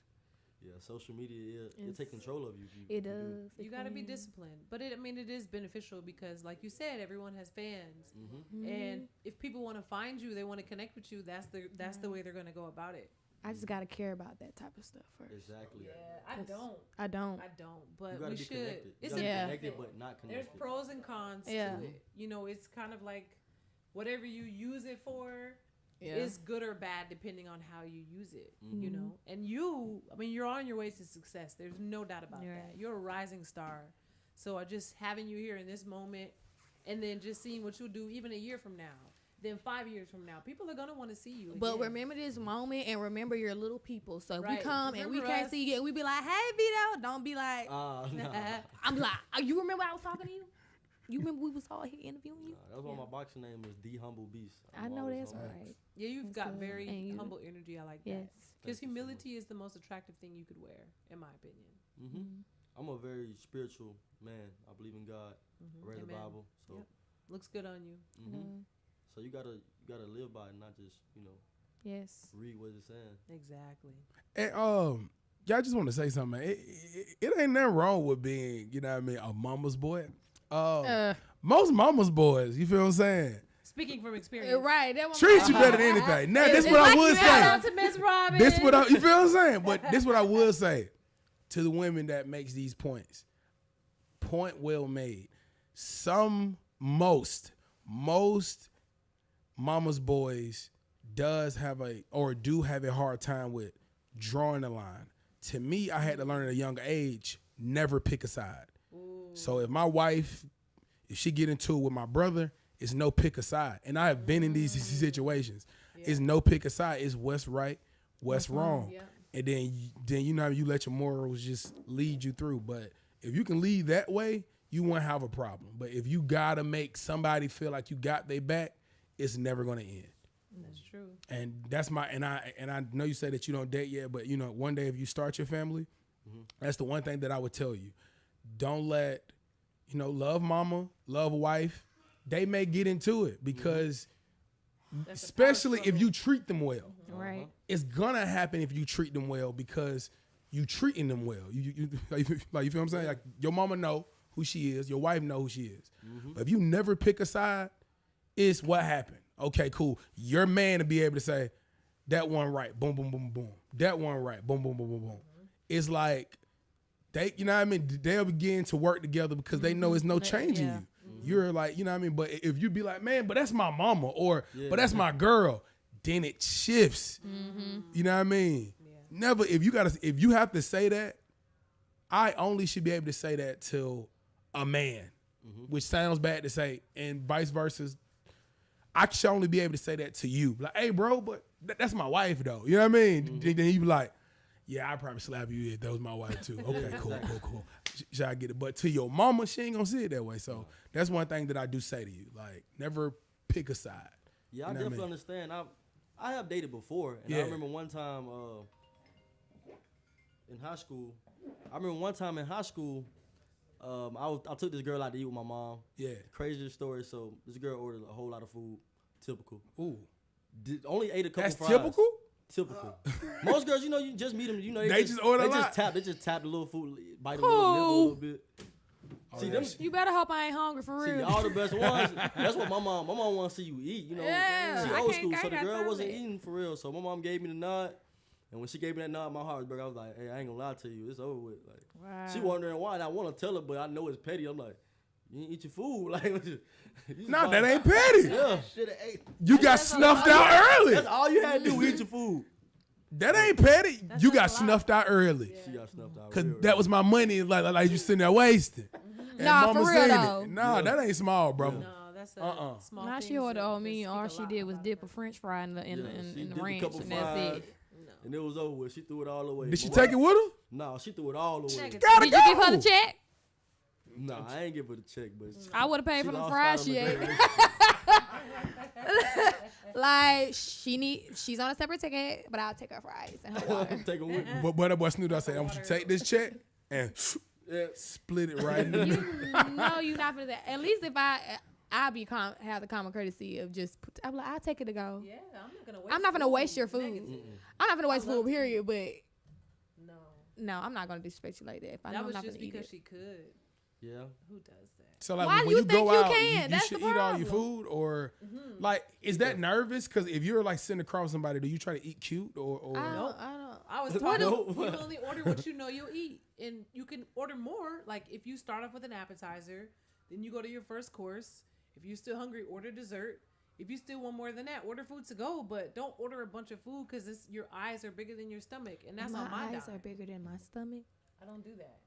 D: Yeah, social media it
E: It's-
D: take control of you. If you
E: It
D: if you do.
E: does.
A: You got to be disciplined, but it is beneficial because, like you said, everyone has fans, and if people want to find you, they want to connect with you. That's the way they're gonna go about it.
E: I just gotta care about that type of stuff first.
D: Exactly.
A: I
E: Cause
A: don't.
E: I don't.
A: I don't. But
D: You gotta
A: we
D: be
A: should.
D: connected.
A: It's
D: you gotta
A: a
D: be
E: Yeah.
D: connected, but not
A: There's
D: connected.
A: pros and cons
E: Yeah.
A: to it. You know, it's kind of like whatever you use it for
E: Yeah.
A: is good or bad depending on how you use it.
D: Mm-hmm.
A: You know, and you're on your way to success. There's no doubt about
E: You're
A: that.
E: right.
A: You're a rising star. So just having you here in this moment, and then just seeing what you'll do even a year from now, then 5 years from now, people are gonna want to see you.
E: But
A: again.
E: remember this moment and remember your little people. So if
A: Right.
E: we come and we
A: Remember
E: can't
A: us.
E: see you, and we be like, "Hey, Vito," don't be like,
D: Nah.
E: "I'm like, you remember I was talking to you? You remember we was all here interviewing you?"
D: That's why my boxing name is The Humble Beast.
E: I
D: I'm
E: know
D: always
E: that's
D: humble.
E: right.
A: Yeah, you've
E: That's
A: got
E: good.
A: very
E: And you-
A: humble energy. I like
E: Yes.
A: that. Because
D: Thank you so
A: humility is the most attractive thing you could wear, in my opinion.
D: I'm a very spiritual man. I believe in God. I read the
A: Amen.
D: Bible. So
A: Yep. Looks good on you.
D: so you gotta live by it, not just,
E: Yes.
D: read what it's saying.
A: Exactly.
B: And yeah, I just want to say something, man. It ain't nothing wrong with being, you know what I mean, a mama's boy. Most mama's boys, you feel what I'm saying?
A: Speaking from experience.
E: Right. That one.
B: Treat you better than anything. Now, this
E: It's
B: what I
E: like
B: would
E: you
B: say.
A: Shout out to Miss Robin.
B: This what I, you feel what I'm saying? But this what I would say to the women that makes these points. Point well made. Most mama's boys do have a hard time with drawing the line. To me, I had to learn at a young age, never pick a side. So if my wife, if she get into it with my brother, it's no pick a side. And I have been in these situations. It's no pick a side. It's what's right, what's wrong.
A: Yeah.
B: And then you know you let your morals just lead you through. But if you can lead that way, you won't have a problem. But if you gotta make somebody feel like you got their back, it's never gonna end.
A: That's true.
B: And that's and I know you said that you don't date yet, but you know, one day if you start your family, that's the one thing that I would tell you. Don't let, love mama, love wife. They may get into it because
A: That's a
B: especially
A: power
B: if you treat them well.
E: Right.
B: It's gonna happen if you treat them well because you treating them well. You feel what I'm saying? Like your mama know who she is. Your wife know who she is. But if you never pick a side, it's what happened. Okay, cool. Your man to be able to say, that one right, boom, boom, boom, boom. That one right, boom, boom, boom, boom, boom. It's like they, you know what I mean? They'll begin to work together because they know it's no changing you. You're like, you know what I mean? But if you be like, man, but that's my mama, or but that's my girl, then it shifts. You know what I mean? Never, if you have to say that, I only should be able to say that to a man, which sounds bad to say, and vice versa. I should only be able to say that to you. Like, hey, bro, but that's my wife, though. You know what I mean? Then you be like, yeah, I'd probably slap you if that was my wife, too. Okay, cool. Should I get it? But to your mama, she ain't going to see it that way. So that's one thing that I do say to you. Like, never pick a side.
D: Yeah, I
B: You know what I
D: definitely
B: mean?
D: understand. I have dated before, and I remember one time in high school. I took this girl out to eat with my mom.
B: Yeah.
D: Craziest story. So this girl ordered a whole lot of food. Typical.
B: Ooh.
D: Only ate a couple
B: That's
D: fries.
B: typical?
D: Typical. Most girls, you just meet them.
B: They just order a lot?
D: They just tap the little food, bite a little bit. See them.
E: You better hope I ain't hungry for
D: See,
E: real.
D: all the best ones. That's what my mom wants to see you eat.
E: Yeah,
D: she
E: I
D: old
E: can't-
D: school,
E: I
D: so the
E: got
D: girl
E: time
D: wasn't
E: for it.
D: eating for real. So my mom gave me the nod, and when she gave me that nod, my heart was broke. I was like, hey, I ain't gonna lie to you, it's over with. Like, she wondering why, and I want to tell her, but I know it's petty. I'm like, you ain't eat your food, like.
B: Nah, that ain't petty.
D: Yeah,
C: Shoulda ate.
B: You got snuffed out early.
D: that's all you had to do. Eat your food.
B: That ain't petty. You got snuffed out early.
D: She got snuffed out.
B: Cause
D: real
B: that was my money, like you sitting there wasting. And
E: Nah,
B: mama
E: for real,
B: seen
E: though.
B: it. Nah, that ain't small, bro.
A: No, that's a small
E: Now
A: things
E: she ordered
A: that-
E: on
A: that
E: me,
A: speak
E: all
A: a
E: she
A: lot
E: did was
A: about
E: dip a
A: that.
E: French fry in
D: Yeah, she
E: the
D: dipped a
E: ranch,
D: couple
E: and that's
D: fries,
E: it.
D: and it was over with. She threw it all away.
B: Did she
D: My
B: take
D: wife-
B: it with her?
D: No, she threw it all away.
A: Nigga,
B: Gotta
E: Did you give her the
B: go.
E: check?
D: No, I ain't give her the check, but
E: I would have paid for them
D: lost
E: fries
D: out
E: she
D: on
E: ate.
D: the
E: Like she's on a separate ticket, but I'll take her fries and her water.
D: Take them with me.
B: But that boy Snoop Dogg said, I want you to take this check and
D: Yeah.
B: split it right in the middle.
E: No, you not for that. At least if have the common courtesy of just I'm like, I'll take it to go.
A: Yeah, I'm not gonna waste.
E: I'm not gonna waste
A: food.
E: your food.
A: Negative.
E: I'm not gonna waste
A: love
E: food,
A: to eat.
E: period. But
A: No,
E: no, I'm not gonna disrespect you like that. If I know
A: that
E: I'm
A: was
E: not
A: just
E: gonna eat
A: because
E: it.
A: she could.
D: Yeah.
A: Who does that?
B: So like
E: Why
B: when
E: you
B: you
E: think
B: go
E: you
B: out,
E: can?
B: you
E: That's
B: should
E: the
B: eat all your
E: problem.
B: food, or like is that nervous? Because if you're like sitting across somebody, do you try to eat cute or?
E: I
A: Nope.
E: don't.
A: I was
D: What
A: told
D: the-
A: you only order what you know you'll eat, and you can order more. Like if you start off with an appetizer, then you go to your first course. If you're still hungry, order dessert. If you still want more than that, order food to go. But don't order a bunch of food because your eyes are bigger than your stomach, and that's on my
E: eyes
A: diet.
E: are bigger than my stomach,
A: I don't do that.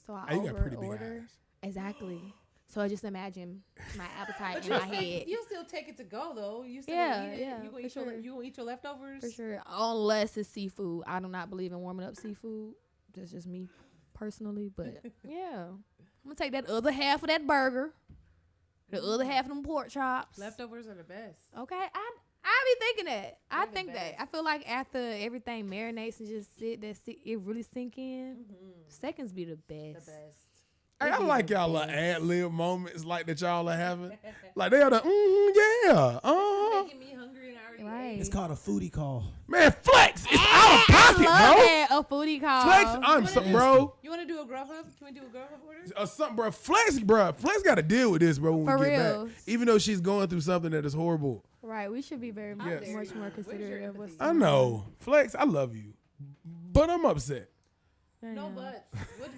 E: so I
B: Hey, you got pretty big
E: order.
B: eyes.
E: Exactly. So I just imagine my appetite
A: But
E: in my head.
A: you'll still take it to go though. You still
E: Yeah,
A: gonna eat it.
E: yeah,
A: You gonna
E: for
A: eat
E: sure.
A: you gonna eat your leftovers.
E: For sure, unless it's seafood. I do not believe in warming up seafood. That's just me personally, but yeah, I'm gonna take that other half of that burger, the other half of them pork chops.
A: Leftovers are the best.
E: Okay, I be thinking that. I
A: They're the
E: think that.
A: best.
E: I feel like after everything marinates and just it really sink in. Seconds be the
A: The
E: best.
A: best.
B: Hey, I like y'all little ad lib moments like that y'all are having. Like they are the yeah,
A: Making me hungry and I already
E: Right.
A: ate.
C: It's called a foodie call.
B: man, flex, it's out of pocket,
E: Love
B: bro.
E: that, a foodie call.
B: Flex, I'm so, bro.
A: You want to do a Grubhub? Can we do a Grubhub order?
B: Something, bro. Flex got to deal with this, bro. When
E: For
B: we get
E: real.
B: back, even though she's going through something that is horrible.
E: Right, we should be very
B: Yes.
E: much more considerate of what's
B: I know, Flex. I love you, but I'm upset.
A: No butts.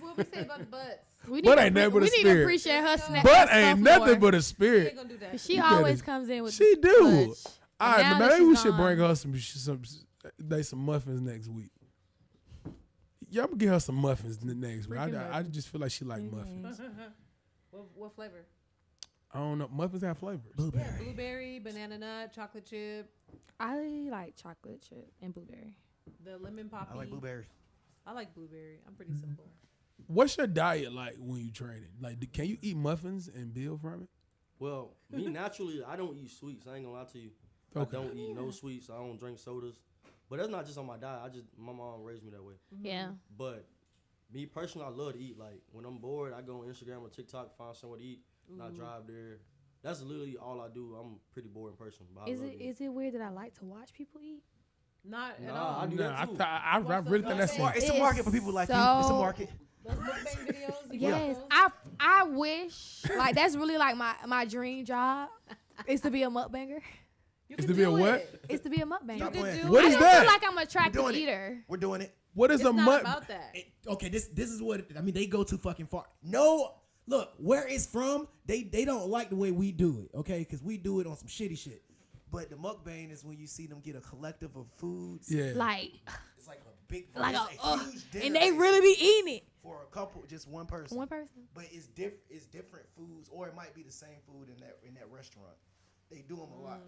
A: What we say about the butts?
E: We
B: But
E: to
B: ain't nothing but a
E: we need to
B: spirit.
E: appreciate her snap.
B: But
E: her
B: ain't
E: stuff
B: nothing
E: more.
B: but a
A: We
B: spirit.
A: ain't gonna do that.
E: She
B: You
E: always
B: better-
E: comes in with
B: She
E: the
B: do.
E: clutch.
B: All
E: And
B: right,
E: now
B: but
E: that
B: maybe we
E: she's
B: should
E: gone-
B: bring her some muffins next week. Yeah, I'm gonna get her some muffins next week.
E: Freaking
B: I just feel like she like muffins.
A: What flavor?
B: I don't know. Muffins have flavors.
C: Blueberry.
A: Yeah, blueberry, banana nut, chocolate chip,
E: I like chocolate chip and blueberry.
A: the lemon poppy.
C: I like blueberries.
A: I like blueberry. I'm pretty simple.
B: What's your diet like when you training? Like, can you eat muffins and build from it?
D: Well, me naturally, I don't eat sweets. I ain't gonna lie to you.
B: Okay.
D: I don't eat no sweets. I don't drink sodas. But that's not just on my diet. My mom raised me that way.
E: Yeah.
D: But me personally, I love to eat. Like when I'm bored, I go on Instagram or TikTok, find somewhere to eat, and I drive there. That's literally all I do. I'm a pretty boring person. But I
E: Is
D: love
E: it
D: to eat.
E: is it weird that I like to watch people eat?
A: Not at
D: Nah,
A: all.
D: I do
B: No,
D: that too.
B: I really think that's
A: It's
C: It's a market for people like you. It's a
E: so-
C: market.
A: Those mukbang videos. you
E: Yes,
A: watch those?
E: I wish like that's really like my dream job is to be a mukbanger.
A: You
B: Is
A: can
B: to be a
A: do
B: what?
A: it.
E: Is to be a mukbanger.
C: Stop
A: You
C: playing.
A: can do
B: What
A: it.
B: is
E: I
B: that?
E: feel like I'm an attractive
C: doing it.
E: eater.
C: We're doing it.
B: What is
A: It's
B: a
A: not
B: mud?
A: about that.
F: Okay, this is what I mean. They go too fucking far. No, look where it's from. They don't like the way we do it. Okay, because we do it on some shitty shit. But the mukbang is when you see them get a collective of foods.
B: Yeah.
E: Like
F: It's like a big,
E: like
F: it's
E: a
F: huge dinner
E: and they
F: basically
E: really be eating it.
F: for a couple, just one person.
E: One person.
F: But it's different foods, or it might be the same food in that restaurant. They do them a lot.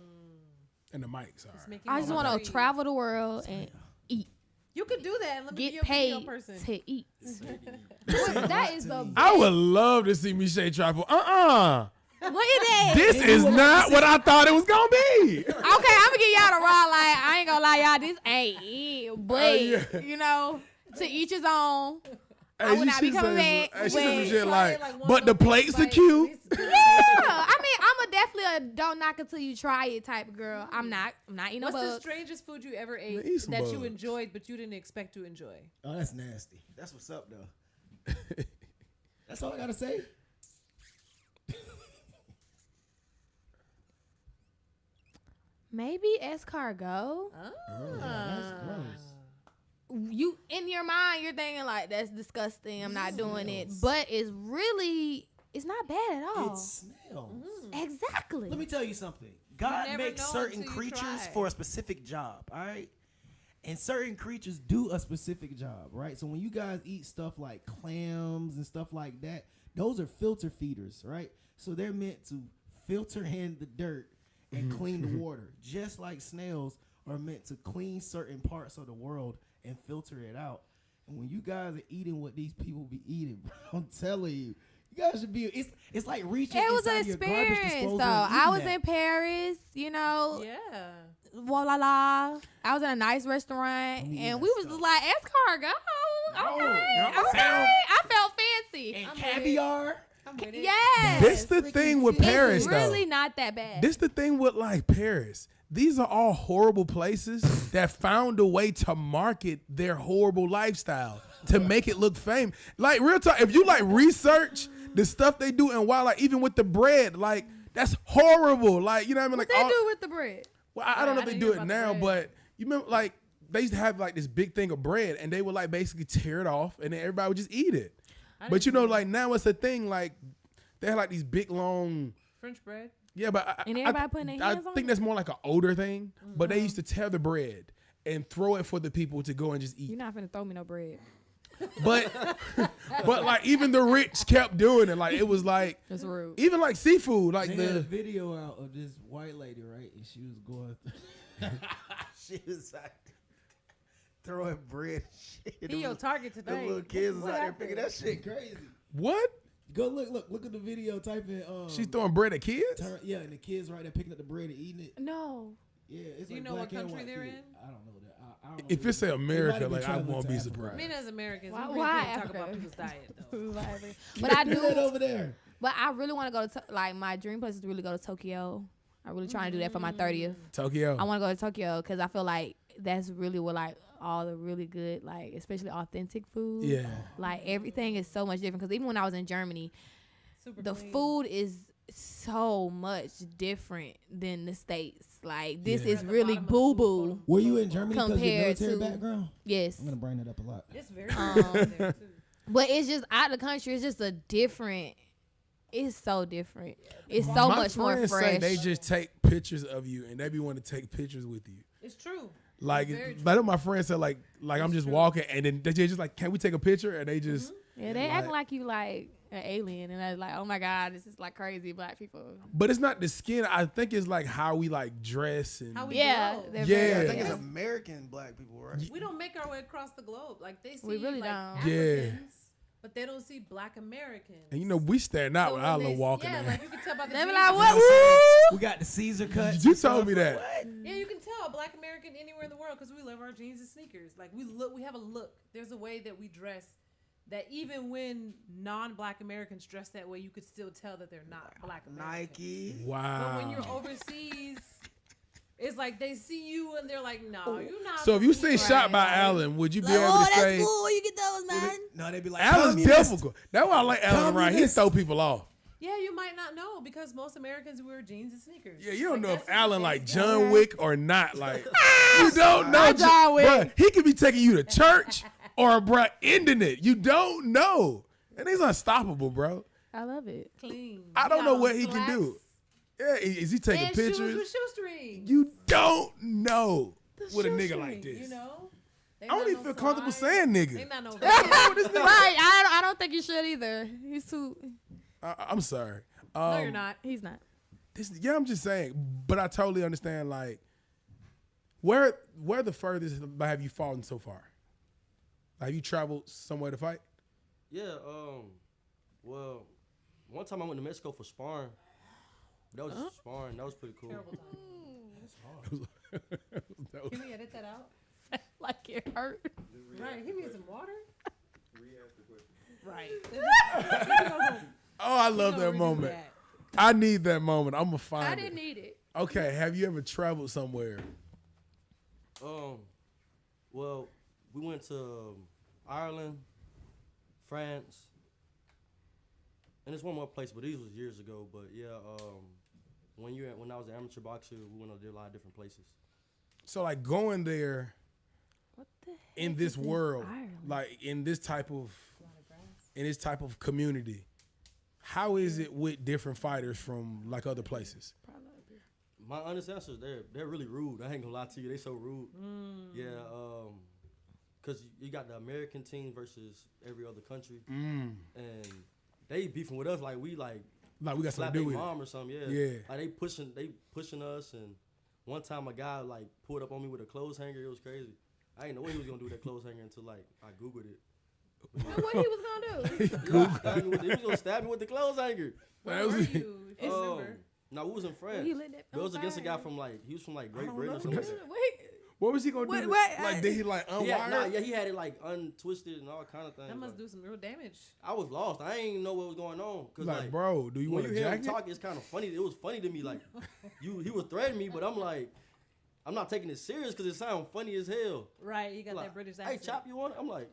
B: And the mic, sorry.
A: It's making
E: I
A: me
E: just want
A: hungry.
E: to travel the world and eat.
A: You could do that. And let me
E: Get
A: be your video
E: paid
A: person.
E: to eat.
F: That
E: is the
B: I would love to see Michelle travel.
E: What is that?
B: This is not what I thought it was gonna be.
E: Okay, I'm gonna give y'all the raw. Like I ain't gonna lie, y'all. This ain't it, but
B: yeah.
E: you know, to each his own. I
B: Hey,
E: would not be
B: should
E: coming
B: say
E: back.
B: some- hey, she said some
E: but-
B: shit
A: Try
B: like,
A: it, one
B: but the
A: little
B: plates are
A: bite,
B: cute.
A: at least do it.
E: Yeah, I mean, I'm a definitely a don't knock until you try it type of girl. I'm not eating no
A: What's the
E: bugs.
A: strangest food you ever
B: eat
A: ate
B: some
A: that you
B: bugs.
A: enjoyed but you didn't expect to enjoy?
F: Oh, that's nasty. That's what's up though. That's all I gotta say.
E: Maybe escargot.
F: That's gross.
E: You in your mind, you're thinking like that's disgusting. I'm not doing it, but it's not bad at all.
F: It smells.
E: Exactly.
F: Let me tell you something. God
A: never
F: makes
A: know
F: certain
A: until you
F: creatures
A: try.
F: for a specific job, all right? And certain creatures do a specific job, right? So when you guys eat stuff like clams and stuff like that, those are filter feeders, right? So they're meant to filter in the dirt and clean the water, just like snails are meant to clean certain parts of the world and filter it out. And when you guys are eating what these people be eating, bro, I'm telling you, you guys should be. It's like reaching.
E: it was an
F: inside your garbage
E: experience
F: disposal
E: though.
F: and
E: I
F: eating
E: was
F: that.
E: in Paris, you know.
A: Yeah.
E: Voila. I was in a nice restaurant
F: Me
E: and
F: eat
E: we
F: that
E: was
F: stuff.
E: just like escargot.
F: no,
E: Okay.
F: sound-
E: I felt fancy.
F: And
A: I'm with
F: caviar.
A: I'm with it.
E: Yes.
B: This the thing with Paris,
E: It's really
B: though.
E: not that bad.
B: This the thing with like Paris. These are all horrible places that found a way to market their horrible lifestyle to make it look famous. Like real talk, if you like research the stuff they do and why, like even with the bread, like that's horrible. Like you know what I mean?
E: what
B: Like
E: they
B: all-
E: do with the bread?
B: well, I don't know
A: I
B: if they
A: didn't
B: do
A: hear
B: it
A: about the
B: now,
A: bread.
B: but you remember like they used to have like this big thing of bread and they would like basically tear it off and then everybody would just eat it.
A: I
B: But you
A: didn't
B: know,
A: know.
B: like now it's a thing. Like they have like these big long.
A: French bread.
B: Yeah, but
E: And everybody putting their hands
B: I
E: on
B: think
E: it?
B: that's more like an older thing. But they used to tear the bread and throw it for the people to go and just
E: You're
B: eat.
E: not finna throw me no bread.
B: But but like even the rich kept doing it. Like it was like
E: That's rude.
B: even like seafood, like
F: They had a
B: the
F: video out of this white lady, right? And she was going. She was like throwing bread. And shit.
A: He your target
F: The
A: today.
F: little kids was
A: What
F: out there
A: happened?
F: picking that shit crazy.
B: what?
F: Go look at the video. Type in.
B: She's throwing bread at kids?
F: Yeah, and the kids right there picking up the bread and eating it.
E: No.
F: Yeah, it's
A: Do you
F: like
A: know what
F: black and
A: country
F: white
A: they're
F: kids.
A: in?
F: I don't know that. I don't know
B: If
F: that.
B: it's say
F: They might
B: America,
F: have been
B: like I
F: traveling
B: won't
F: to
B: be
F: Africa.
B: surprised.
A: Men as Americans,
E: Why-
A: we really
E: why
A: can't talk
E: Africa?
A: about people's diet though.
E: But I
F: Do that
E: do.
F: over there.
E: But I really want to go to like my dream place is to really go to Tokyo. I really trying to do that for my 30th.
B: Tokyo.
E: I want to go to Tokyo because I feel like that's really what like all the really good like especially authentic food.
B: Yeah.
E: Like everything is so much different because even when I was in Germany,
A: Super
E: the
A: clean.
E: food is so much different than the States. Like this
B: Yeah.
E: is
A: At the
E: really
A: bottom of the
E: boo
A: food
E: boo.
A: photo.
F: Were you in Germany because of your
E: Compared
F: military
E: to-
F: background?
E: Yes.
F: I'm gonna bring that up a lot.
A: It's very good there too.
E: But it's just out of the country. It's just a different. It's so different. It's so
B: My
E: much more
B: friends
E: fresh.
B: say they just take pictures of you and they be wanting to take pictures with you.
A: It's true.
B: Like,
A: Very true.
B: like my friends said, like I'm just
A: true.
B: walking and then they just like, can we take a picture? And they just,
E: yeah, they
B: like-
E: acting like you like an alien, and I was like, oh my god, this is like crazy black people.
B: but it's not the skin. I think it's like how we like dress and
A: How we
E: Yeah,
A: grow.
E: they're
B: Yeah.
E: very
F: I think
E: different.
F: it's American black people, right?
A: We don't make our way across the globe. Like they see
E: We really
A: like
E: don't.
B: Yeah.
A: Africans, but they don't see Black Americans.
B: and you know we stand out
A: So
B: with
A: when
B: our
A: they
B: little
A: s-
B: walking
A: yeah,
B: there.
A: like you can tell by the
E: They be
A: jeans.
E: like,
F: You
E: what?
F: know what I'm
E: Woo!
F: We got the Caesar cuts.
B: You
F: and
B: told
F: stuff.
B: me that.
F: What?
A: Yeah, you can tell a Black American anywhere in the world because we love our jeans and sneakers. Like we have a look. There's a way that we dress that even when non-Black Americans dress that way, you could still tell that they're not Black American.
F: Nike.
B: Wow.
A: But when you're overseas, It's like they see you and they're like, "No, you're not."
B: So if you say shot by
A: Right.
B: Allen, would you be
E: Like,
B: able
E: oh,
B: to
E: that's
B: say
E: cool. You get those, man.
C: No, they'd be like,
B: Allen's
C: "Communist."
B: difficult? That's why I like Allen around. He
C: Communist.
B: throw people off.
A: Yeah, you might not know because most Americans wear jeans and sneakers.
B: Yeah, you don't know if
A: that's what
B: Allen
A: they
B: like
A: say.
B: John Wick or not. Like you don't know.
E: Not John Wick.
B: Bruh, he could be taking you to church or bruh ending it. You don't know. And he's unstoppable, bro.
E: I love it.
A: Clean.
B: I don't
A: He
B: know
A: got
B: what
A: on
B: he can
A: slacks
B: do. Yeah, is he taking
A: and shoes
B: pictures?
A: with shoestrings.
B: You don't know with a nigga like
A: Shoestring,
B: this.
A: You know. They
B: I don't
A: not
B: even
A: no
B: feel comfortable
A: slides.
B: saying
A: They
B: nigga.
A: not no.
E: Right. I don't think you should either. He's too.
B: I'm sorry.
A: No, you're not.
E: He's not.
B: Yeah, I'm just saying. But I totally understand. Like, where the furthest have you fallen so far? Have you traveled somewhere to fight?
D: Yeah. Well, one time I went to Mexico for sparring. That was just sparring. That was pretty cool.
A: Terrible time.
B: That was-
A: Can we edit that out?
E: Like it hurt.
A: Right. Give me some water. Right.
B: Oh, I love that moment. I need that moment. I'm gonna find
E: I
B: it.
E: didn't need it.
B: Okay, have you ever traveled somewhere?
D: Well, we went to Ireland, France, and there's one more place, but these was years ago. But yeah, when I was an amateur boxer, we went to a lot of different places.
B: So like going there
E: What the heck
B: in
E: is
B: this world,
E: Ireland?
B: like in this type of community, how is it with different fighters from like other places?
D: My honest answer is they're really rude. I ain't gonna lie to you, they so rude. Yeah, cause you got the American team versus every other country, and they beefing with us like we got
B: Like we got
D: slap
B: something to
D: their
B: do with it.
D: mom or something. Yeah,
B: Yeah.
D: Like they pushing us, and one time a guy like pulled up on me with a clothes hanger. It was crazy. I didn't know what he was gonna do with that clothes hanger until like I googled it.
E: And what he was gonna do?
D: He was gonna stab me with the clothes hanger.
B: That was-
A: Where were you? If you
D: Um,
A: remember?
D: no, we was in France.
E: He lit that
D: But it was
E: on
D: against a guy
E: fire.
D: from like Great
B: don't
D: Britain or
B: know.
D: something.
E: Wait.
B: What was he gonna
E: Wait,
B: do?
E: wait,
B: Like did he like unwire?
D: He had it like untwisted and all kind of things.
A: That must
D: Like,
A: do some real damage.
D: I was lost. I ain't know what was going on. Cause
B: Like,
D: like,
B: bro, do you
D: when
B: want
D: you
B: a
D: hear him
B: jacket?
D: talk, it's kind of funny. It was funny to me. Like, he was threatening me, but I'm like, I'm not taking it serious because it sounds funny as hell.
A: Right. You got
D: Like,
A: that British
D: hey,
A: accent.
D: Chop, you want it? I'm like,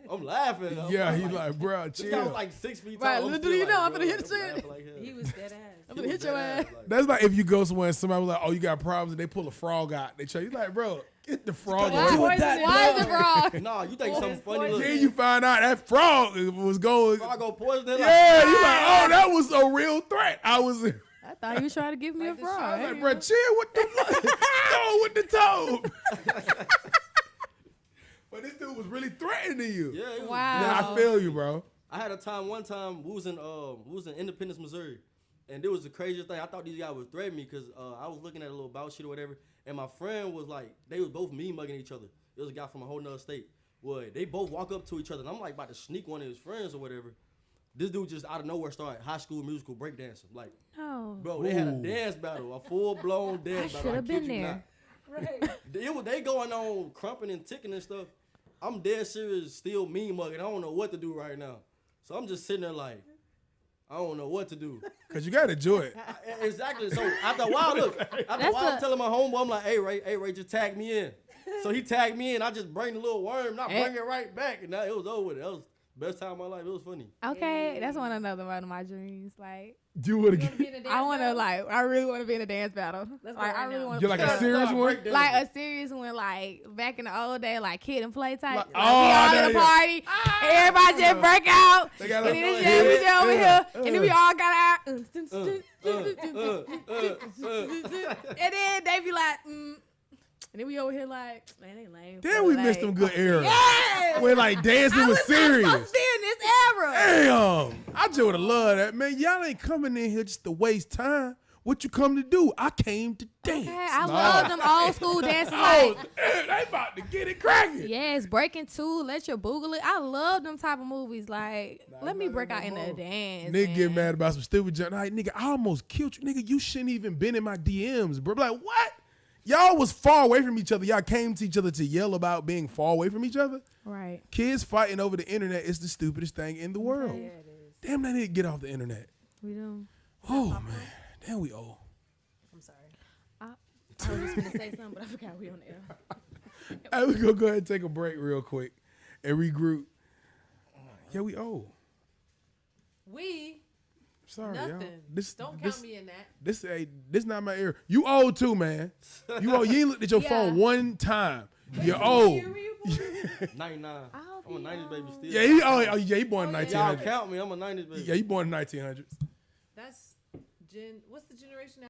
D: I'm laughing.
B: Yeah,
D: I'm
B: he's like, bro,
D: this guy
B: chill.
D: was like 6 feet
E: Right,
D: tall. I'm
E: little do
D: still
E: you
D: like,
E: know, I'm
D: bro,
E: finna hit the
D: laughing
E: shit.
D: like hell.
A: He was dead ass.
E: I'm
D: He
E: gonna
D: was
E: hit your
D: dead
E: ass.
D: like-
B: That's like if you go somewhere and somebody was like, "Oh, you got problems," and they pull a frog out. They tell you like, "Bro, get the frog
E: Why,
B: away."
C: with that
E: why is it wrong?
D: Nah, you think something funny? Look,
B: Then you find out that frog was going.
D: I go poison it.
B: Yeah, you like, oh, that was a real threat. I was like,
E: I thought you was trying to give me
A: Like
E: a
A: the
E: frog.
B: bro, chill with the go with the toad. But this dude was really threatening you.
D: Yeah, it was-
E: Wow.
B: Yeah, I feel you, bro.
D: I had one time we was in Independence, Missouri, and it was the craziest thing. I thought these guys would threaten me because I was looking at a little bout shit or whatever, and my friend was like, they was both mean mugging each other. It was a guy from a whole nother state. Well, they both walk up to each other, and I'm like about to sneak one of his friends or whatever. This dude just out of nowhere started High School Musical breakdancing. Like,
E: No.
D: bro, they had a
B: Ooh.
D: dance battle, a full blown dance battle.
E: should've
D: I kid
E: been
D: you
E: there.
A: Right.
D: They going on crumping and ticking and stuff. I'm dead serious, still mean mugging. I don't know what to do right now. So I'm just sitting there like, I don't know what to do.
B: Cause you gotta enjoy it.
D: Exactly. So after a while, I'm telling my homeboy, I'm like, hey Ray, just tag me in. So he tagged me in. I just bring the little worm, not bring it right back, and now it was over with. That was the best time of my life. It was funny.
E: Okay, that's one of my dreams. Like,
B: You would
A: You wanna
B: have.
A: be in a dance
E: I want to
A: battle?
E: I really want to be in a dance battle.
A: Let's go
E: Like,
A: right
E: I really
A: now.
E: want
B: You're like a serious one.
E: like a serious one, like back in the old day, like Kid and Play type.
B: Like-
E: Like,
B: oh,
E: we all
B: there
E: in
B: you
E: a
B: go.
E: party, and everybody just break out,
B: They got
E: and
B: a-
E: then it's just over here, and then we all got out, and then they be like, and then we over here like, man, they lame.
B: Then we missed them good eras.
E: Yeah.
B: When like dancing was serious.
E: I'm still in this era.
B: Damn, I just would have loved that, man. Y'all ain't coming in here just to waste time. What you come to do? I came to dance.
E: Okay, I love them old school dances.
B: Oh,
E: Like,
B: they about to get it cracking.
E: yes, Breaking Two, Let Your Boogle It. I love them type of movies. Like, let me break out in the dance.
B: Nigga get
E: man.
B: mad about some stupid junk. Like, nigga, I almost killed you. Nigga, you shouldn't even been in my DMs, bro. Like, what? Y'all was far away from each other. Y'all came to each other to yell about being far away from each other.
E: Right.
B: Kids fighting over the internet is the stupidest thing in the world.
A: Yeah, it is.
B: Damn, they need to get off the internet.
E: We do.
B: Oh, man. Damn, we old.
A: I'm sorry.
E: I was just gonna say something, but I forgot we on the air.
B: Hey, we gonna go ahead and take a break real quick and regroup. Yeah, we old.
A: We
B: Sorry, y'all.
A: nothing.
B: This
A: Don't
B: this,
A: count me in that.
B: this not my era. You old too, man. You old. You ain't looked at your
E: Yeah.
B: phone one time. You're
A: What
B: old.
A: year were you born?
D: 99.
E: I'll
D: I'm a
E: be
D: 90s baby still.
B: Yeah, he born in
A: Oh, yeah.
D: Y'all
B: 1900.
D: count me. I'm a 90s baby.
B: Yeah, he born in 1900s.
A: That's what's the generation